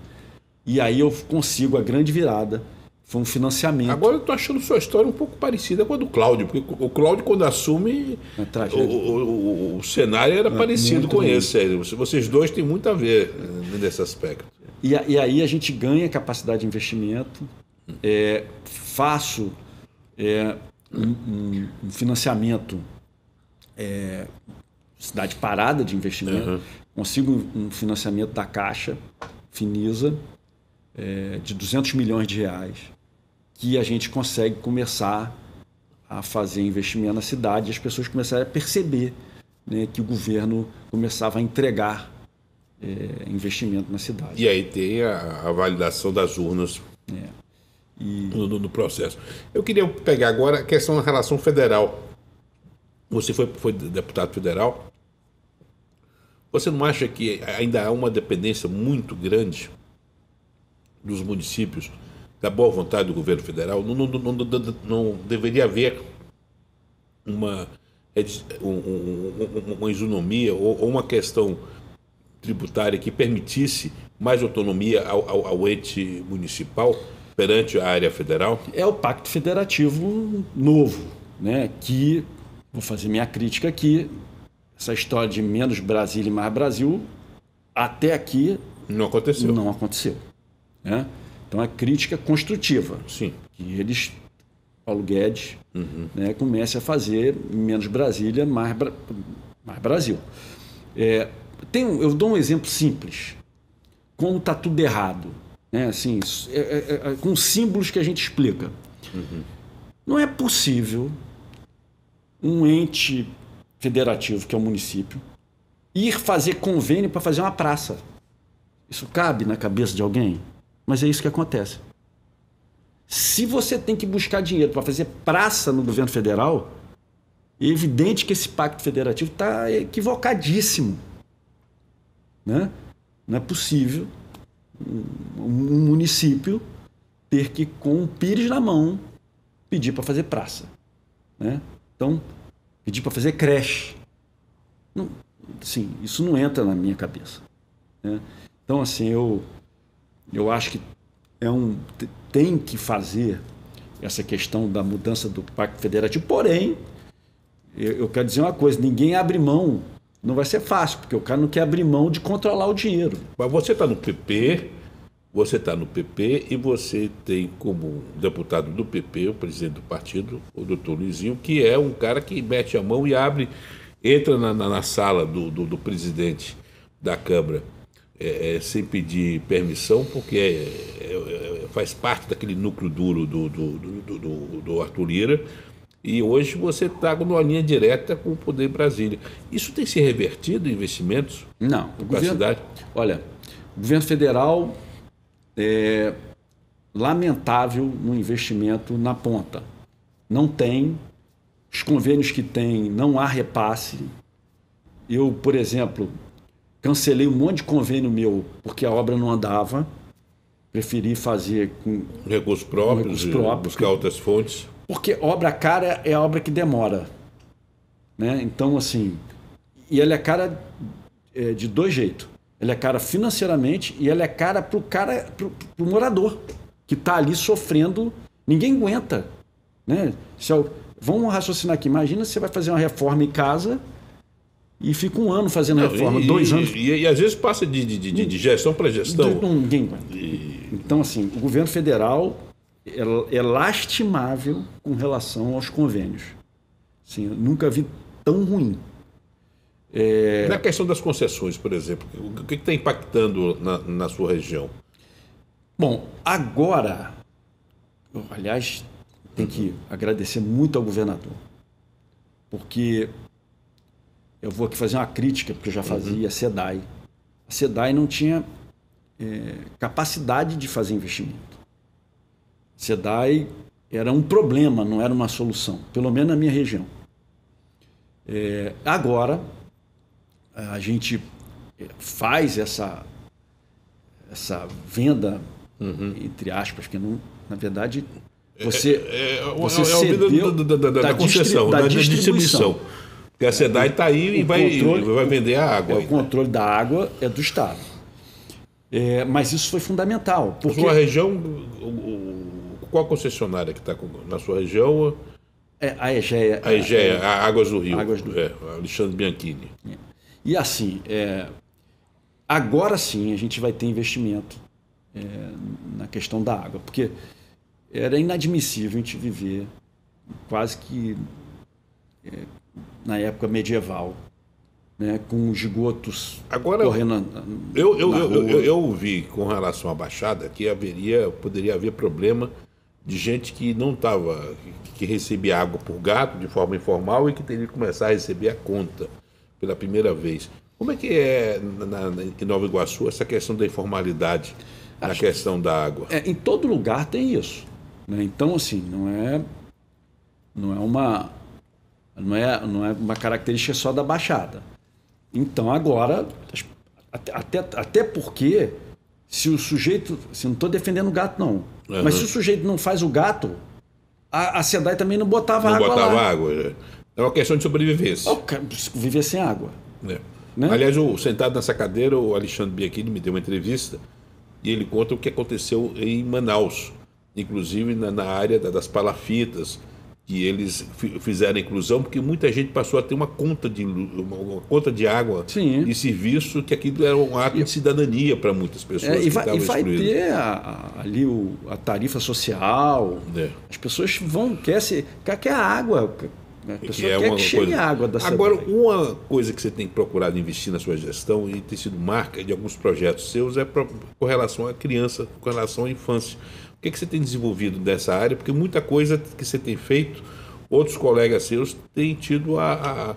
[SPEAKER 2] e aí eu consigo a grande virada. Foi um financiamento.
[SPEAKER 1] Agora eu estou achando sua história um pouco parecida com a do Cláudio, porque o Cláudio, quando assume, o cenário era parecido com esse. Vocês dois têm muito a ver nesse aspecto.
[SPEAKER 2] E aí a gente ganha capacidade de investimento, faço um financiamento, cidade parada de investimento, consigo um financiamento da Caixa, Finisa, de 200 milhões de reais, que a gente consegue começar a fazer investimento na cidade e as pessoas começaram a perceber, né, que o governo começava a entregar investimento na cidade.
[SPEAKER 1] E aí tem a validação das urnas no processo. Eu queria pegar agora a questão da relação federal. Você foi deputado federal. Você não acha que ainda há uma dependência muito grande dos municípios da boa vontade do governo federal? Não deveria haver uma isonomia ou uma questão tributária que permitisse mais autonomia ao ente municipal perante a área federal?
[SPEAKER 2] É o Pacto Federativo novo, né? Que, vou fazer minha crítica aqui, essa história de menos Brasília e mais Brasil, até aqui
[SPEAKER 1] não aconteceu.
[SPEAKER 2] Não aconteceu, né? Então é crítica construtiva.
[SPEAKER 1] Sim.
[SPEAKER 2] Que eles, Paulo Guedes, né, comece a fazer menos Brasília, mais Brasil. Eu dou um exemplo simples. Como está tudo errado, né? Assim, com símbolos que a gente explica. Não é possível um ente federativo, que é o município, ir fazer convênio para fazer uma praça. Isso cabe na cabeça de alguém? Mas é isso que acontece. Se você tem que buscar dinheiro para fazer praça no governo federal, é evidente que esse pacto federativo está equivocadíssimo, né? Não é possível um município ter que, com um pires na mão, pedir para fazer praça, né? Então, pedir para fazer creche. Não, assim, isso não entra na minha cabeça, né? Então, assim, eu acho que tem que fazer essa questão da mudança do Pacto Federativo. Porém, eu quero dizer uma coisa, ninguém abre mão. Não vai ser fácil, porque o cara não quer abrir mão de controlar o dinheiro.
[SPEAKER 1] Mas você está no PP, e você tem como deputado do PP, o presidente do partido, o doutor Luizinho, que é um cara que mete a mão e entra na sala do presidente da Câmara sem pedir permissão, porque faz parte daquele núcleo duro do Arthur Lira. E hoje você está numa linha direta com o Poder Brasília. Isso tem se revertido em investimentos?
[SPEAKER 2] Não.
[SPEAKER 1] Para a cidade?
[SPEAKER 2] Olha, o governo federal é lamentável no investimento na ponta. Não tem. Os convênios que tem, não há repasse. Eu, por exemplo, cancelei um monte de convênio meu porque a obra não andava. Preferi fazer com
[SPEAKER 1] recursos próprios, buscar outras fontes.
[SPEAKER 2] Porque obra cara é a obra que demora, né? Então, assim, e ela é cara de dois jeitos. Ela é cara financeiramente e ela é cara pro morador que está ali sofrendo. Ninguém aguenta, né? Vamos raciocinar aqui. Imagina se você vai fazer uma reforma em casa e fica um ano fazendo reforma, 2 anos.
[SPEAKER 1] E às vezes passa de gestão para gestão.
[SPEAKER 2] Ninguém aguenta. Então, assim, o governo federal é lastimável com relação aos convênios. Assim, eu nunca vi tão ruim.
[SPEAKER 1] Na questão das concessões, por exemplo, o que está impactando na sua região?
[SPEAKER 2] Bom, agora, aliás, tem que agradecer muito ao governador, porque eu vou aqui fazer uma crítica, porque eu já fazia a SEDAI. A SEDAI não tinha capacidade de fazer investimento. A SEDAI era um problema, não era uma solução, pelo menos na minha região. Agora, a gente faz essa venda, entre aspas, que não, na verdade, você cedeu
[SPEAKER 1] da concessão, da distribuição. Porque a SEDAI está aí e vai vender a água.
[SPEAKER 2] O controle da água é do Estado. Mas isso foi fundamental.
[SPEAKER 1] Porque... Na sua região, qual concessionária que está na sua região?
[SPEAKER 2] A EGEA.
[SPEAKER 1] A EGEA, a Águas do Rio.
[SPEAKER 2] Águas do Rio.
[SPEAKER 1] Alexandre Bianchini.
[SPEAKER 2] E assim, agora sim a gente vai ter investimento na questão da água. Porque era inadmissível a gente viver quase que na época medieval, né, com os esgotos correndo
[SPEAKER 1] eu vi com relação à Baixada que poderia haver problema de gente que não estava, que recebia água por gato de forma informal e que teria que começar a receber a conta pela primeira vez. Como é que é em Nova Iguaçu essa questão da informalidade na questão da água?
[SPEAKER 2] Em todo lugar tem isso, né? Então, assim, não é uma característica só da Baixada. Então, agora, até porque, se o sujeito... não estou defendendo o gato, não. Mas se o sujeito não faz o gato, a SEDAI também não botava água lá. Não botava
[SPEAKER 1] água. É uma questão de sobrevivência.
[SPEAKER 2] Viver sem água.
[SPEAKER 1] Né? Aliás, sentado nessa cadeira, o Alexandre Bianchini me deu uma entrevista e ele conta o que aconteceu em Manaus, inclusive na área das palafitas, que eles fizeram a inclusão, porque muita gente passou a ter uma conta de água e serviço, que aquilo era um ato de cidadania para muitas pessoas que estavam excluídas.
[SPEAKER 2] E vai ter ali a tarifa social, as pessoas quer a água, a pessoa quer que chegue a água da cidade.
[SPEAKER 1] Agora, uma coisa que você tem procurado investir na sua gestão e tem sido marca de alguns projetos seus com relação à criança, com relação à infância. O que você tem desenvolvido dessa área? Porque muita coisa que você tem feito, outros colegas seus têm tido a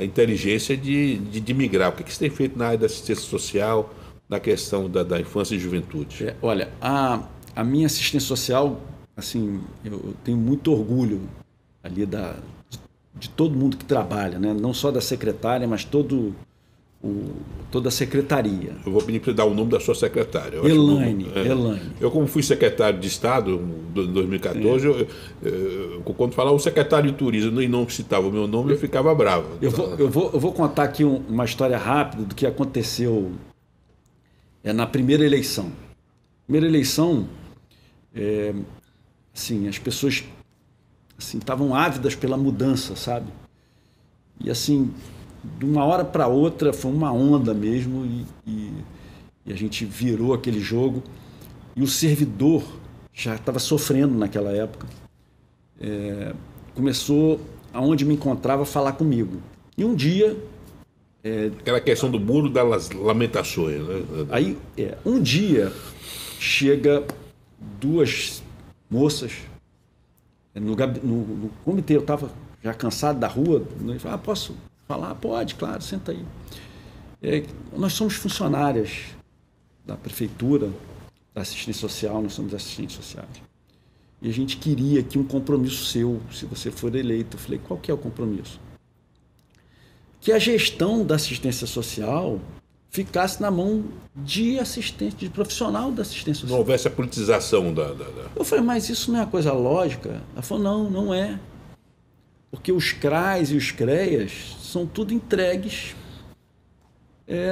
[SPEAKER 1] inteligência de migrar. O que você tem feito na área da assistência social, na questão da infância e juventude?
[SPEAKER 2] Olha, a minha assistência social, assim, eu tenho muito orgulho ali de todo mundo que trabalha, né? Não só da secretária, mas toda a secretaria.
[SPEAKER 1] Eu vou pedir para você dar o nome da sua secretária.
[SPEAKER 2] Elaine.
[SPEAKER 1] Eu, como fui secretário de Estado em 2014, quando falava o secretário de Turismo e não citava o meu nome, eu ficava bravo.
[SPEAKER 2] Eu vou contar aqui uma história rápida do que aconteceu na primeira eleição. Primeira eleição, assim, as pessoas estavam ávidas pela mudança, sabe? E assim, de uma hora para outra foi uma onda mesmo e a gente virou aquele jogo e o servidor já estava sofrendo naquela época. Começou, aonde me encontrava, a falar comigo. E um dia...
[SPEAKER 1] Aquela questão do muro das lamentações, né?
[SPEAKER 2] Aí, um dia, chega duas moças no comitê. Eu estava já cansado da rua. Ele falou, posso falar? Pode, claro, senta aí. Nós somos funcionárias da prefeitura, da assistência social, nós somos assistentes sociais. E a gente queria aqui um compromisso seu, se você for eleito. Eu falei, qual que é o compromisso? Que a gestão da assistência social ficasse na mão de assistente, de profissional da assistência social.
[SPEAKER 1] Não houvesse a politização da...
[SPEAKER 2] Eu falei, mas isso não é uma coisa lógica? Ela falou, não é. Porque os CRAs e os CREAs são tudo entregues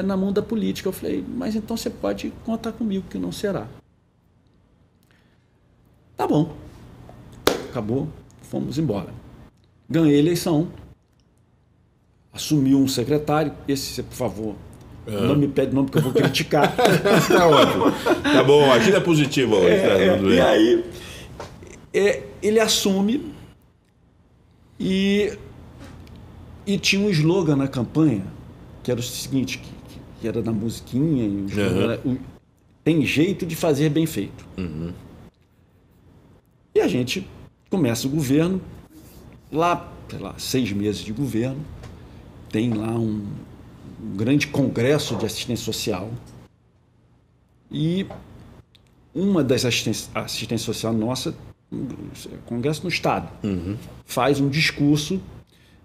[SPEAKER 2] na mão da política. Eu falei, mas então você pode contar comigo, que não será. Tá bom. Acabou, fomos embora. Ganhei a eleição. Assumiu um secretário. Esse, por favor, não me pede nome, porque eu vou criticar.
[SPEAKER 1] Tá ótimo. Tá bom, a agenda é positiva hoje.
[SPEAKER 2] E aí, ele assume e tinha um slogan na campanha, que era o seguinte, que era na musiquinha, e o slogan era, tem jeito de fazer bem feito. E a gente começa o governo, lá, sei lá, 6 meses de governo, tem lá um grande congresso de assistência social. E uma das assistência social nossa, congresso no Estado, faz um discurso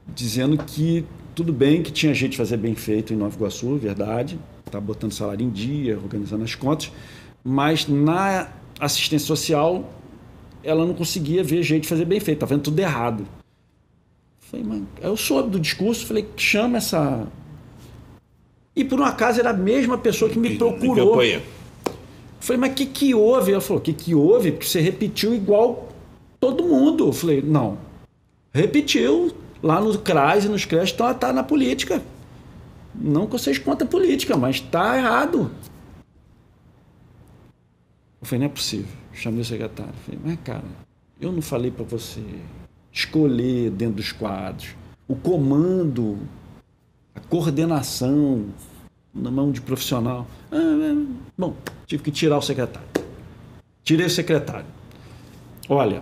[SPEAKER 2] dizendo que tudo bem que tinha gente de fazer bem feito em Nova Iguaçu, verdade, está botando salário em dia, organizando as contas, mas na assistência social ela não conseguia ver gente fazer bem feito, estava vendo tudo errado. Falei, mas eu soube do discurso, falei, chama essa... E por um acaso era a mesma pessoa que me procurou. Falei, mas o que houve? Ela falou, o que houve? Porque você repetiu igual todo mundo. Eu falei, não, repetiu lá no CRAS e nos CREAS, então ela está na política. Não que vocês contam a política, mas está errado. Eu falei, não é possível. Chamei o secretário. Falei, mas cara, eu não falei para você escolher dentro dos quadros o comando, a coordenação na mão de profissional. Bom, tive que tirar o secretário. Tirei o secretário. Olha,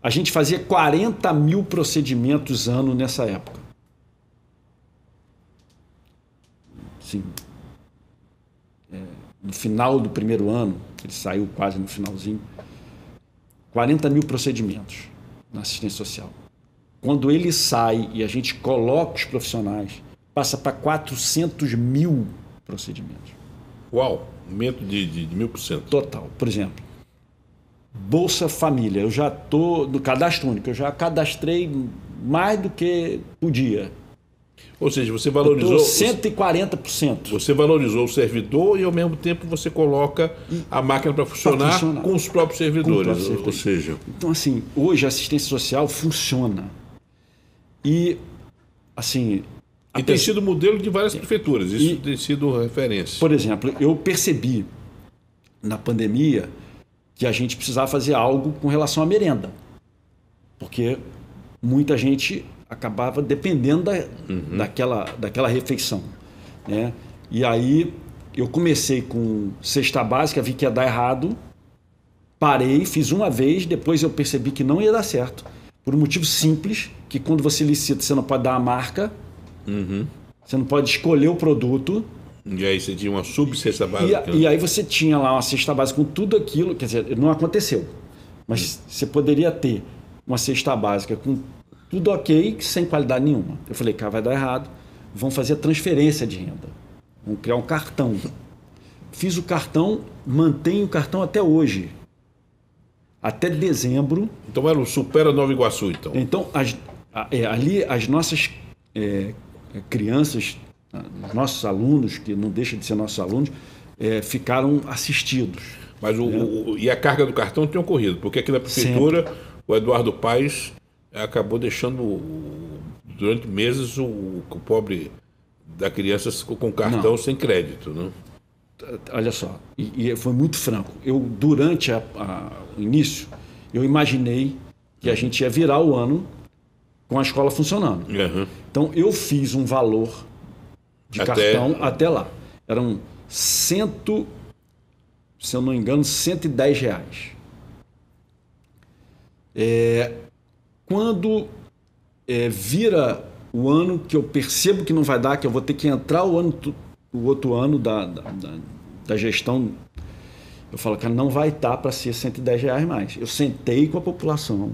[SPEAKER 2] a gente fazia 40 mil procedimentos ano nessa época. Sim. No final do primeiro ano, ele saiu quase no finalzinho, 40 mil procedimentos na assistência social. Quando ele sai e a gente coloca os profissionais, passa para 400 mil procedimentos.
[SPEAKER 1] Uau, aumento de 1000%.
[SPEAKER 2] Total. Por exemplo, Bolsa Família, eu já estou no cadastro único, eu já cadastrei mais do que podia.
[SPEAKER 1] Ou seja, você valorizou...
[SPEAKER 2] 140%.
[SPEAKER 1] Você valorizou o servidor e, ao mesmo tempo, você coloca a máquina para funcionar com os próprios servidores. Ou seja...
[SPEAKER 2] Então, assim, hoje a assistência social funciona. E, assim...
[SPEAKER 1] E tem sido modelo de várias prefeituras. Isso tem sido referência.
[SPEAKER 2] Por exemplo, eu percebi na pandemia que a gente precisava fazer algo com relação à merenda. Porque muita gente acabava dependendo daquela refeição, né? E aí eu comecei com cesta básica, vi que ia dar errado, parei, fiz uma vez, depois eu percebi que não ia dar certo, por um motivo simples, que quando você licita, você não pode dar a marca, você não pode escolher o produto.
[SPEAKER 1] E aí você tinha uma subcesta básica.
[SPEAKER 2] E aí você tinha lá uma cesta básica com tudo aquilo, quer dizer, não aconteceu, mas você poderia ter uma cesta básica com tudo ok, sem qualidade nenhuma. Eu falei, cara, vai dar errado. Vão fazer a transferência de renda. Vão criar um cartão. Fiz o cartão, mantenho o cartão até hoje. Até dezembro.
[SPEAKER 1] Então era o Supera Nova Iguaçu, então.
[SPEAKER 2] Então, ali as nossas crianças, nossos alunos, que não deixam de ser nossos alunos, ficaram assistidos.
[SPEAKER 1] Mas e a carga do cartão tem ocorrido, porque aqui na prefeitura, o Eduardo Paes acabou deixando durante meses o pobre da criança com cartão sem crédito, né?
[SPEAKER 2] Olha só, e foi muito franco. Eu, durante o início, eu imaginei que a gente ia virar o ano com a escola funcionando. Então, eu fiz um valor de cartão até lá. Eram se eu não me engano, R$110. Quando vira o ano que eu percebo que não vai dar, que eu vou ter que entrar o outro ano da gestão, eu falo, cara, não vai estar para ser R$110 mais. Eu sentei com a população,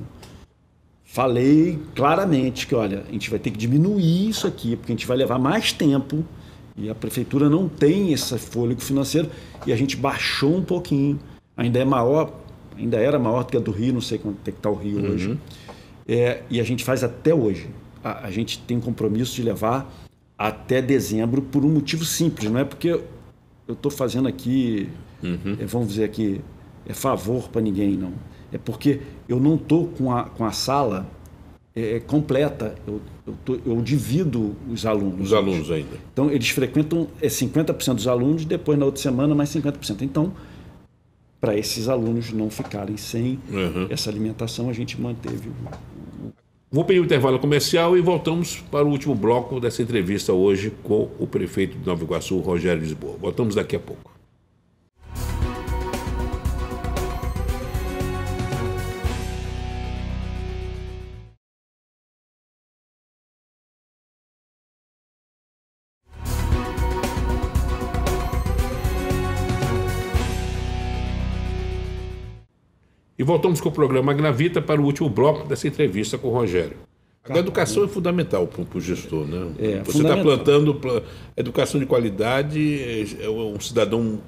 [SPEAKER 2] falei claramente que, olha, a gente vai ter que diminuir isso aqui, porque a gente vai levar mais tempo e a prefeitura não tem esse fôlego financeiro, e a gente baixou um pouquinho. Ainda era maior do que a do Rio, não sei quanto é que está o Rio hoje. E a gente faz até hoje. A gente tem compromisso de levar até dezembro por um motivo simples. Não é porque eu estou fazendo aqui, vamos dizer aqui, favor para ninguém, não. É porque eu não estou com a sala completa. Eu divido os alunos.
[SPEAKER 1] Os alunos ainda.
[SPEAKER 2] Então, eles frequentam 50% dos alunos, depois na outra semana mais 50%. Então, para esses alunos não ficarem sem essa alimentação, a gente manteve
[SPEAKER 1] Vou pedir um intervalo comercial e voltamos para o último bloco dessa entrevista hoje com o prefeito de Nova Iguaçu, Rogério Lisboa. Voltamos daqui a pouco. E voltamos com o programa Agnavita para o último bloco dessa entrevista com o Rogério. A educação é fundamental para o gestor, né? Você está plantando educação de qualidade, é um cidadão,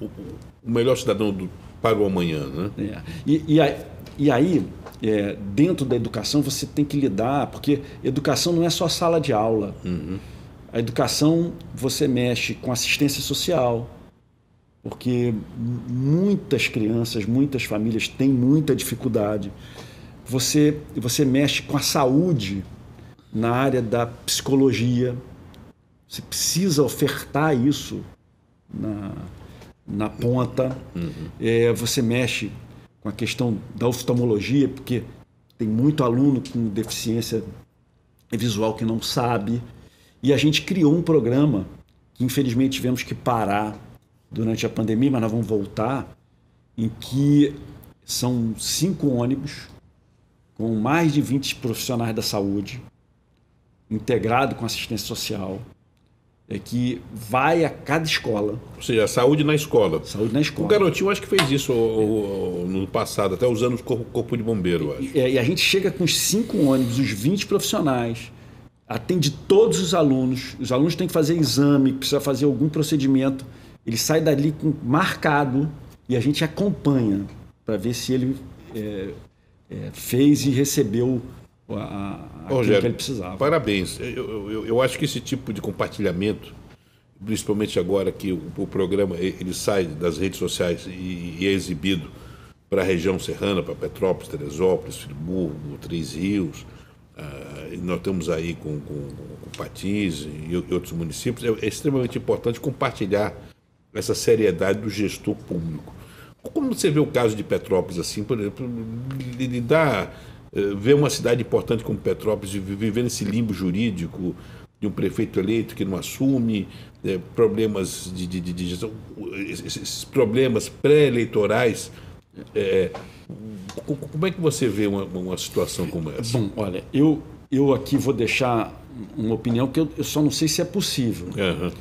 [SPEAKER 1] o melhor cidadão para o amanhã, né?
[SPEAKER 2] E aí, dentro da educação, você tem que lidar, porque educação não é só sala de aula.
[SPEAKER 1] Uhum.
[SPEAKER 2] A educação, você mexe com assistência social, porque muitas crianças, muitas famílias têm muita dificuldade. Você mexe com a saúde na área da psicologia. Você precisa ofertar isso na ponta.
[SPEAKER 1] Uhum.
[SPEAKER 2] Você mexe com a questão da oftalmologia, porque tem muito aluno com deficiência visual que não sabe. E a gente criou um programa que, infelizmente, tivemos que parar durante a pandemia, mas nós vamos voltar, em que são 5 ônibus com mais de 20 profissionais da saúde, integrado com assistência social, que vai a cada escola.
[SPEAKER 1] Ou seja, saúde na escola.
[SPEAKER 2] Saúde na escola.
[SPEAKER 1] O Garotinho acho que fez isso no passado, até usando o corpo de bombeiro, eu acho.
[SPEAKER 2] E a gente chega com os 5 ônibus, os 20 profissionais, atende todos os alunos têm que fazer exame, precisa fazer algum procedimento, ele sai dali marcado e a gente acompanha para ver se ele fez e recebeu aquilo que ele precisava.
[SPEAKER 1] Parabéns. Eu acho que esse tipo de compartilhamento, principalmente agora que o programa ele sai das redes sociais e é exibido para a região serrana, para Petrópolis, Teresópolis, Friburgo, Três Rios, e nós estamos aí com Patins e outros municípios, é extremamente importante compartilhar essa seriedade do gestor público. Como você vê o caso de Petrópolis, assim, por exemplo, ver uma cidade importante como Petrópolis viver nesse limbo jurídico de um prefeito eleito que não assume, problemas de gestão, esses problemas pré-eleitorais, como é que você vê uma situação como essa?
[SPEAKER 2] Bom, olha, eu aqui vou deixar uma opinião que eu só não sei se é possível,
[SPEAKER 1] Uhum.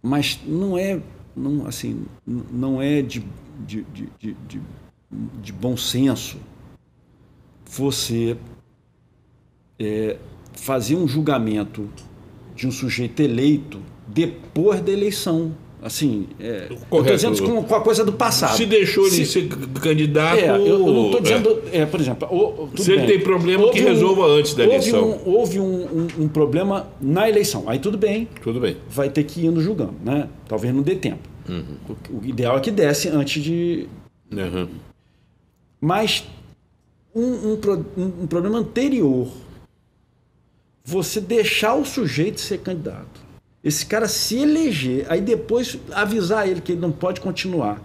[SPEAKER 2] mas não é de bom senso você fazer um julgamento de um sujeito eleito depois da eleição. Assim, eu estou dizendo com a coisa do passado.
[SPEAKER 1] Se deixou ele ser candidato...
[SPEAKER 2] eu não estou dizendo... por exemplo...
[SPEAKER 1] se ele tem problema, que resolva antes da eleição.
[SPEAKER 2] Houve um problema na eleição. Aí tudo bem.
[SPEAKER 1] Tudo bem.
[SPEAKER 2] Vai ter que ir no julgando, né? Talvez não dê tempo.
[SPEAKER 1] Uhum.
[SPEAKER 2] O ideal é que desse antes de...
[SPEAKER 1] Uhum.
[SPEAKER 2] Mas um problema anterior, você deixar o sujeito ser candidato, esse cara se eleger, aí depois avisar ele que ele não pode continuar.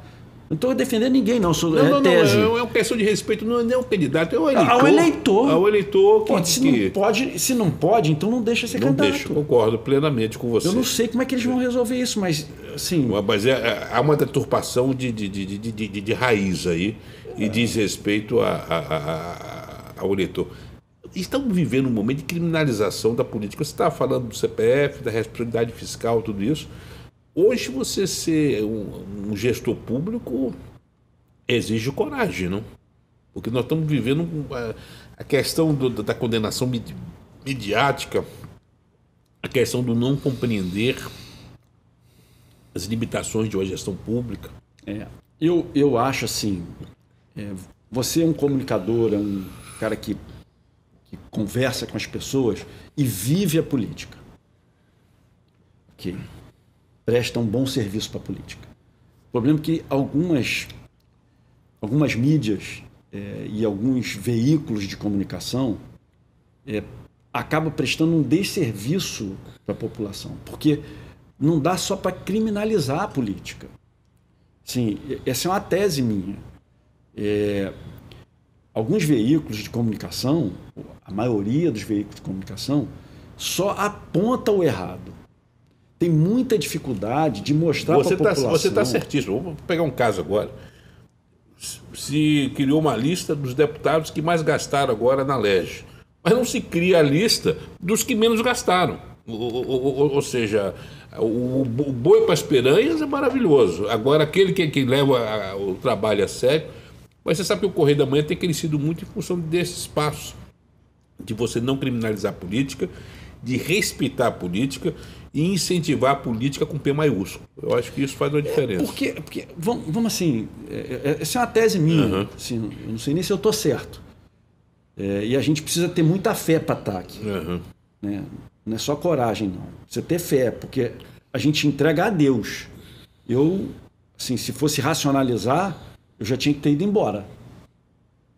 [SPEAKER 2] Não estou defendendo ninguém, não. Tese.
[SPEAKER 1] É uma questão de respeito, não é o candidato, é o eleitor.
[SPEAKER 2] Ao eleitor.
[SPEAKER 1] Ao eleitor
[SPEAKER 2] se não pode, então não deixa ser candidato.
[SPEAKER 1] Não deixa, concordo plenamente com você.
[SPEAKER 2] Eu não sei como é que eles vão resolver isso, mas assim...
[SPEAKER 1] Mas há uma deturpação de raiz aí e diz respeito ao eleitor. Estamos vivendo um momento de criminalização da política. Você estava falando do CPF, da responsabilidade fiscal, tudo isso. Hoje você ser um gestor público exige coragem, não? Porque nós estamos vivendo a questão da condenação midiática, a questão do não compreender as limitações de uma gestão pública.
[SPEAKER 2] Eu acho assim, você é um comunicador, é um cara que conversa com as pessoas e vive a política. Ok. Presta um bom serviço para a política. O problema é que algumas mídias e alguns veículos de comunicação acabam prestando um desserviço para a população, porque não dá só para criminalizar a política. Sim, essa é uma tese minha. Alguns veículos de comunicação, a maioria dos veículos de comunicação, só aponta o errado. Tem muita dificuldade de mostrar para a população...
[SPEAKER 1] Você está certíssimo. Vamos pegar um caso agora. Se criou uma lista dos deputados que mais gastaram agora na LERJ. Mas não se cria a lista dos que menos gastaram. Ou seja, o boi para as piranhas é maravilhoso. Agora, aquele que leva o trabalho a sério... Mas você sabe que o Correio da Manhã tem crescido muito em função desse espaço, de você não criminalizar a política, de respeitar a política e incentivar a política com P maiúsculo. Eu acho que isso faz uma diferença.
[SPEAKER 2] Porque vamos assim, essa é uma tese minha, assim, eu não sei nem se eu estou certo. E a gente precisa ter muita fé para estar aqui. Né? Não é só coragem, não. Precisa ter fé, porque a gente entrega a Deus. Eu, assim, se fosse racionalizar, eu já tinha que ter ido embora.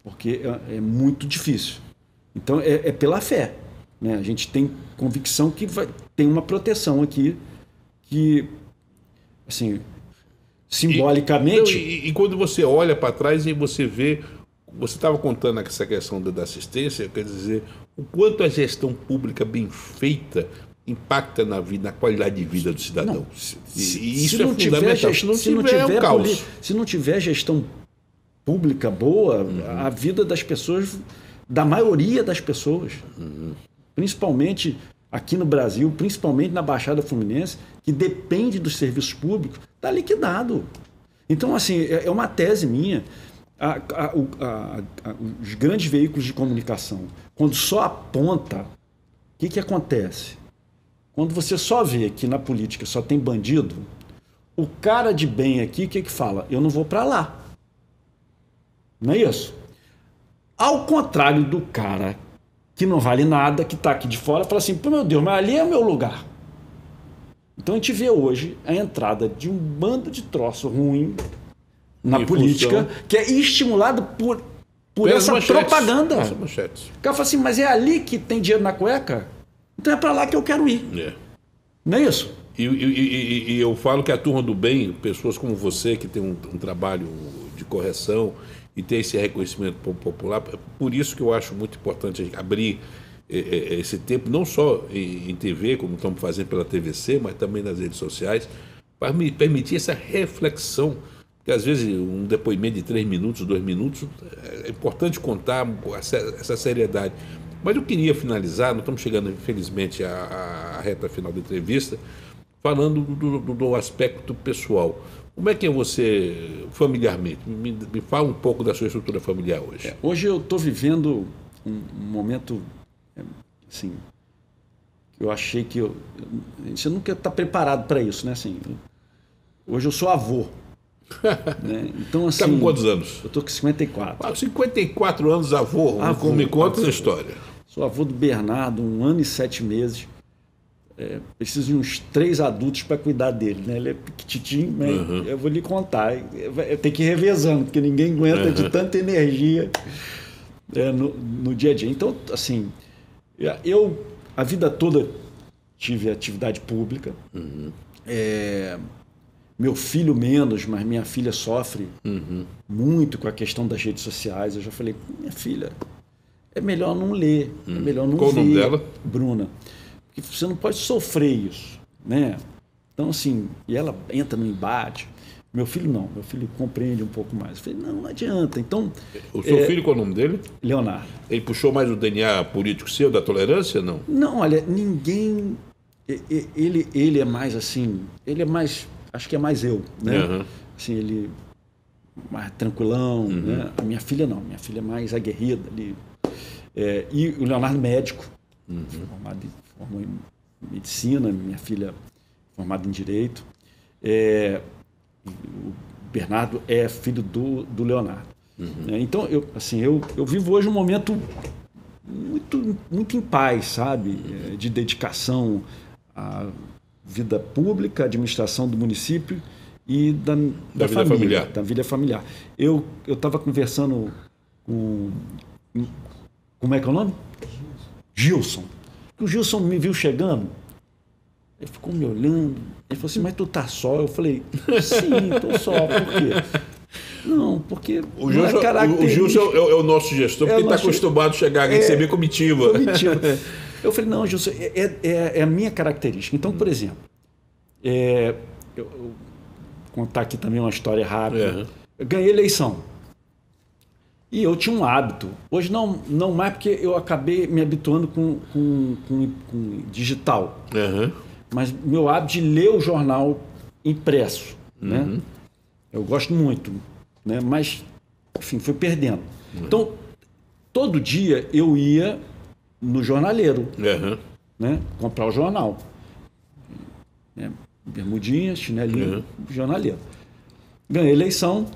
[SPEAKER 2] Porque é muito difícil. Então, é pela fé. Né? A gente tem convicção que tem uma proteção aqui que, assim, simbolicamente...
[SPEAKER 1] E quando você olha para trás e você vê... Você estava contando essa questão da assistência, quer dizer, o quanto a gestão pública bem feita impacta na qualidade de vida do cidadão.
[SPEAKER 2] Não,
[SPEAKER 1] isso é fundamental.
[SPEAKER 2] Se não tiver gestão pública boa, a vida das pessoas, da maioria das pessoas, principalmente aqui no Brasil, principalmente na Baixada Fluminense, que depende dos serviços públicos, está liquidado. Então, assim, é uma tese minha. Os grandes veículos de comunicação, quando só aponta, o que acontece? Quando você só vê que na política só tem bandido, o cara de bem aqui, o que fala? Eu não vou para lá. Não é isso? Ao contrário do cara que não vale nada, que está aqui de fora, fala assim, meu Deus, mas ali é o meu lugar. Então a gente vê hoje a entrada de um bando de troço ruim na política, que é estimulado por essa propaganda. O cara fala assim, mas é ali que tem dinheiro na cueca? Então é para lá que eu quero ir. Não é isso?
[SPEAKER 1] E eu falo que a turma do bem, pessoas como você, que tem um trabalho de correção e tem esse reconhecimento popular, é por isso que eu acho muito importante abrir esse tempo, não só em TV, como estamos fazendo pela TVC, mas também nas redes sociais, para me permitir essa reflexão. Porque às vezes um depoimento de 3 minutos, 2 minutos, é importante contar essa seriedade. Mas eu queria finalizar, nós estamos chegando infelizmente à reta final da entrevista, falando do aspecto pessoal. Como é que é você familiarmente? Me fala um pouco da sua estrutura familiar hoje.
[SPEAKER 2] Hoje eu estou vivendo um momento, assim, que eu achei que... Você nunca está preparado para isso, né? Assim, hoje eu sou avô. Né? Então, assim,
[SPEAKER 1] está com quantos anos?
[SPEAKER 2] Eu estou com 54.
[SPEAKER 1] 54 anos, avô. Me conta essa história.
[SPEAKER 2] Sou avô do Bernardo, 1 ano e 7 meses. Preciso de uns 3 adultos para cuidar dele. Né? Ele é pequititinho, mas eu vou lhe contar. Eu tenho que ir revezando, porque ninguém aguenta de tanta energia no dia a dia. Então, assim, eu a vida toda tive atividade pública. Meu filho menos, mas minha filha sofre muito com a questão das redes sociais. Eu já falei, minha filha, é melhor não ler, é melhor não ver.
[SPEAKER 1] Qual o nome dela?
[SPEAKER 2] Bruna. Porque você não pode sofrer isso, né? Então, assim, e ela entra no embate. Meu filho não, meu filho compreende um pouco mais. Eu falei, não adianta. Então,
[SPEAKER 1] o seu filho, qual é o nome dele?
[SPEAKER 2] Leonardo.
[SPEAKER 1] Ele puxou mais o DNA político seu, da tolerância, não?
[SPEAKER 2] Não, olha, ninguém... Ele é mais assim, ele é mais... Acho que é mais eu, né? Assim, ele mais tranquilão, né? A minha filha não, minha filha é mais aguerrida ali. E o Leonardo médico, formou em medicina, minha filha formada em direito. O Bernardo é filho do Leonardo. Então, eu vivo hoje um momento muito em paz, sabe? De dedicação à vida pública, administração do município e da
[SPEAKER 1] vida familiar.
[SPEAKER 2] Da vida familiar. Eu estava conversando com... Como é que é o nome? Gilson. O Gilson me viu chegando, ele ficou me olhando, ele falou assim, mas tu tá só? Eu falei, sim, tô só. Por quê? Não, porque
[SPEAKER 1] o Gilson é o nosso gestor, porque ele está acostumado a chegar e receber comitiva.
[SPEAKER 2] Eu falei, não, Gilson, é a minha característica. Então, por exemplo, eu vou contar aqui também uma história rápida. Eu ganhei eleição. E eu tinha um hábito. Hoje não mais, porque eu acabei me habituando com digital. Mas meu hábito de ler o jornal impresso. Né? Eu gosto muito. Né? Mas enfim, foi perdendo. Então, todo dia eu ia no jornaleiro, né, comprar o jornal. Bermudinha, chinelinho, jornaleiro. Ganhei a eleição,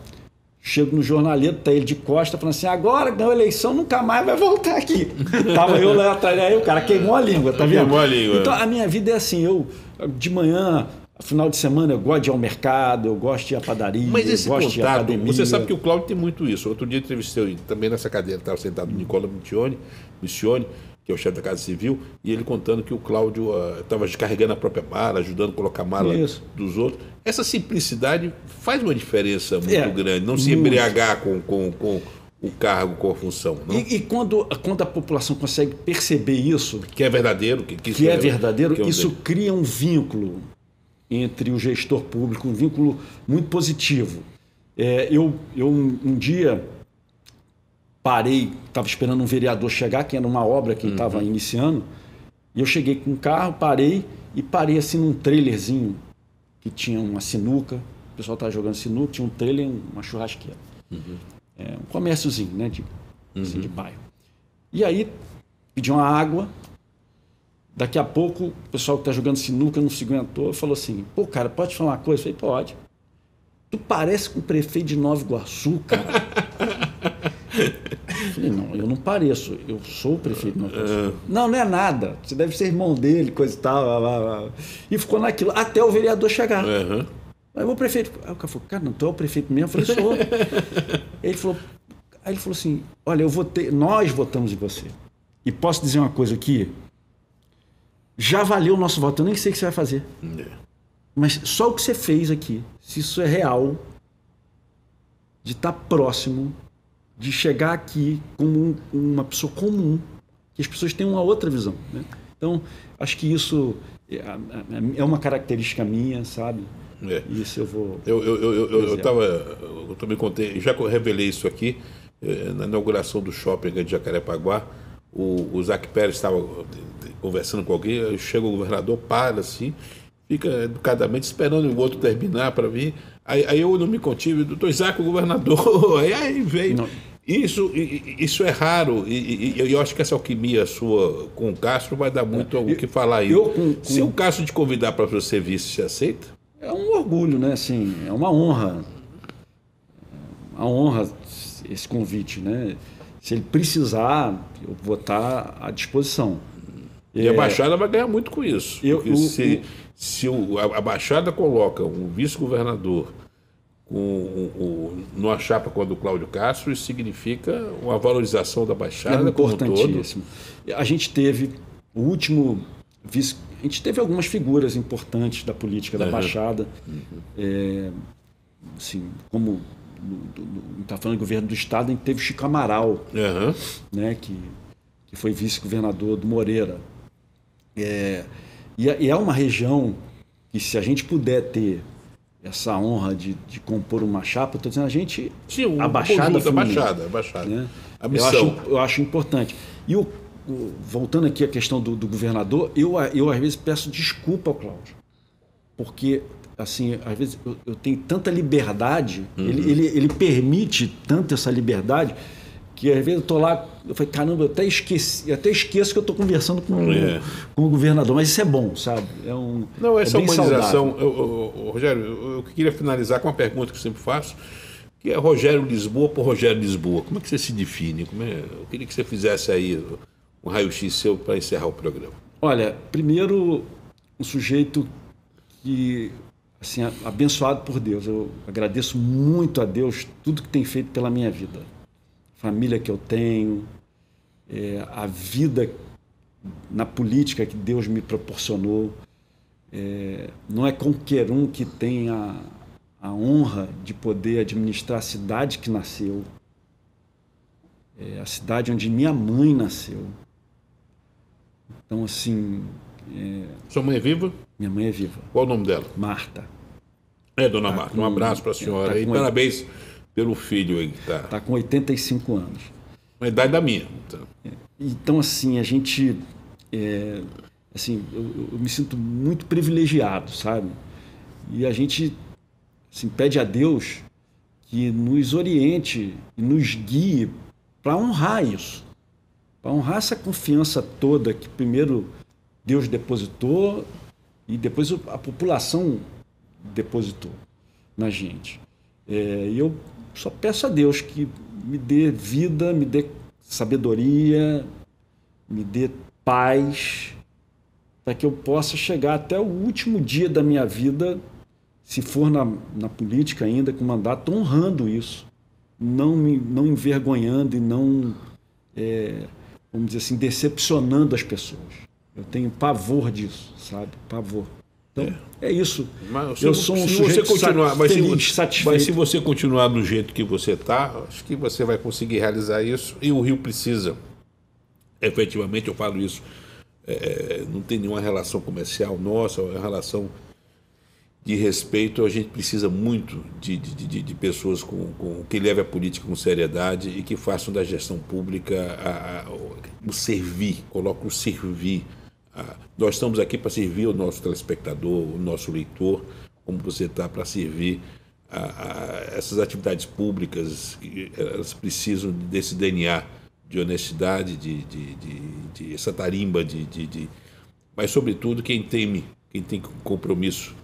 [SPEAKER 2] chego no jornaleiro, tá ele de costa, falando assim, agora ganhou a eleição, nunca mais vai voltar aqui. Tava eu lá atrás, aí o cara queimou a língua, tá vendo?
[SPEAKER 1] Queimou a língua.
[SPEAKER 2] Então, a minha vida é assim, eu, de manhã, final de semana, eu gosto de ir ao mercado, eu gosto de ir à padaria,
[SPEAKER 1] mas esse
[SPEAKER 2] eu gosto de ir à
[SPEAKER 1] contato,
[SPEAKER 2] academia.
[SPEAKER 1] você sabe que o Cláudio tem muito isso. Outro dia eu entrevistei também nessa cadeira, estava sentado o Nicola Missione, que é o chefe da Casa Civil, e ele contando que o Cláudio estava descarregando a própria mala, ajudando a colocar a mala dos outros. Essa simplicidade faz uma diferença muito grande, não se embriagar com o cargo, com a função. Não?
[SPEAKER 2] E quando a população consegue perceber isso...
[SPEAKER 1] Que é verdadeiro.
[SPEAKER 2] Que é verdadeiro, isso cria um vínculo entre o gestor público, um vínculo muito positivo. Eu um dia... parei, estava esperando um vereador chegar, que era uma obra que estava iniciando, e eu cheguei com um carro, parei assim num trailerzinho que tinha uma sinuca, o pessoal estava jogando sinuca, tinha um trailer e uma churrasqueira. Um comérciozinho, né, de bairro. E aí, pedi uma água, daqui a pouco o pessoal que está jogando sinuca não se aguentou, falou assim, pô, cara, pode falar uma coisa? Eu falei, pode. Tu parece com o prefeito de Nova Iguaçu, cara. Eu falei, não, eu não pareço, eu sou o prefeito de Nova Iguaçu. Não é nada, você deve ser irmão dele, coisa e tal. E ficou naquilo, até o vereador chegar. Aí o prefeito, aí o cara falou, cara, não, tu é o prefeito mesmo? Eu falei, sou. Aí ele falou assim, olha, nós votamos em você. E posso dizer uma coisa aqui, já valeu o nosso voto, eu nem sei o que você vai fazer. Mas só o que você fez aqui, se isso é real, de estar próximo, de chegar aqui como uma pessoa comum, que as pessoas têm uma outra visão, né? Então, acho que isso é uma característica minha, sabe? Isso eu vou... Eu
[SPEAKER 1] também contei, já revelei isso aqui, na inauguração do shopping de Jacarepaguá, o Zac Pérez estava conversando com alguém, chega o governador, para assim, fica educadamente esperando o outro terminar para vir. Aí eu não me contive, doutor Isaac, o governador, aí veio. Não. Isso é raro, e eu acho que essa alquimia sua com o Castro vai dar muito o que falar aí. Se o Castro te convidar para o serviço, você aceita?
[SPEAKER 2] É um orgulho, né? Assim, é uma honra. Uma honra esse convite, né? Se ele precisar, eu vou estar à disposição.
[SPEAKER 1] E a Baixada vai ganhar muito com isso. Se a Baixada coloca um vice-governador numa chapa com a do Cláudio Castro, isso significa uma valorização da Baixada como um todo.
[SPEAKER 2] Importantíssimo. A gente teve o último vice... A gente teve algumas figuras importantes da política da Baixada, assim, como está falando do governo do Estado, a gente teve Chico Amaral, né, que foi vice-governador do Moreira. E é uma região que, se a gente puder ter essa honra de compor uma chapa, estou dizendo, a gente...
[SPEAKER 1] Sim,
[SPEAKER 2] a Baixada.
[SPEAKER 1] A Baixada.
[SPEAKER 2] Né?
[SPEAKER 1] A missão.
[SPEAKER 2] Eu acho importante. E voltando aqui à questão do governador, eu às vezes peço desculpa ao Cláudio, porque assim, às vezes eu tenho tanta liberdade, ele permite tanto essa liberdade, que às vezes eu estou lá, eu falei, caramba, eu até esqueço que eu estou conversando com o governador, mas isso é bom, sabe?
[SPEAKER 1] Não, essa
[SPEAKER 2] bem
[SPEAKER 1] humanização. Rogério, eu queria finalizar com uma pergunta que eu sempre faço, que é Rogério Lisboa por Rogério Lisboa. Como é que você se define? Eu queria que você fizesse aí um raio-x seu para encerrar o programa.
[SPEAKER 2] Olha, primeiro, um sujeito que, assim, abençoado por Deus. Eu agradeço muito a Deus tudo que tem feito pela minha vida. Família que eu tenho, a vida na política que Deus me proporcionou. Não é qualquer um que tem a honra de poder administrar a cidade que nasceu, a cidade onde minha mãe nasceu. Então, assim...
[SPEAKER 1] Sua mãe é viva?
[SPEAKER 2] Minha mãe é viva.
[SPEAKER 1] Qual o nome dela?
[SPEAKER 2] Marta.
[SPEAKER 1] Dona Marta. Um abraço para a senhora. E parabéns pelo filho aí.
[SPEAKER 2] Tá com 85 anos.
[SPEAKER 1] A idade da minha.
[SPEAKER 2] Então, assim, a gente... assim, eu me sinto muito privilegiado, sabe? E a gente assim, pede a Deus que nos oriente e nos guie para honrar isso, para honrar essa confiança toda que primeiro Deus depositou e depois a população depositou na gente. E eu só peço a Deus que me dê vida, me dê sabedoria, me dê paz, para que eu possa chegar até o último dia da minha vida, se for na política ainda, com mandato, honrando isso, não envergonhando e não, vamos dizer assim, decepcionando as pessoas. Eu tenho pavor disso, sabe? Pavor. Então, é isso.
[SPEAKER 1] Mas
[SPEAKER 2] eu sou um sujeito feliz, satisfeito.
[SPEAKER 1] Mas se você continuar do jeito que você está, acho que você vai conseguir realizar isso. E o Rio precisa. Efetivamente, eu falo isso. Não tem nenhuma relação comercial nossa, é uma relação de respeito. A gente precisa muito de pessoas que levem a política com seriedade e que façam da gestão pública o servir, coloquem o servir. Nós estamos aqui para servir o nosso telespectador, o nosso leitor, como você está para servir essas atividades públicas. Elas precisam desse DNA de honestidade, de essa tarimba, mas, sobretudo, quem tem compromisso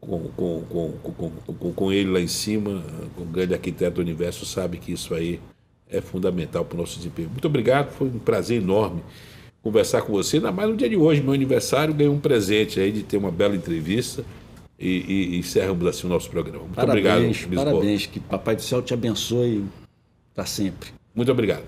[SPEAKER 1] com ele lá em cima, com o grande arquiteto do universo, sabe que isso aí é fundamental para o nosso desempenho. Muito obrigado, foi um prazer enorme conversar com você, ainda mais no dia de hoje, meu aniversário, ganhei um presente aí de ter uma bela entrevista e encerramos assim o nosso programa. Muito obrigado, Lisboa.
[SPEAKER 2] Parabéns, que Papai do Céu te abençoe para sempre.
[SPEAKER 1] Muito obrigado.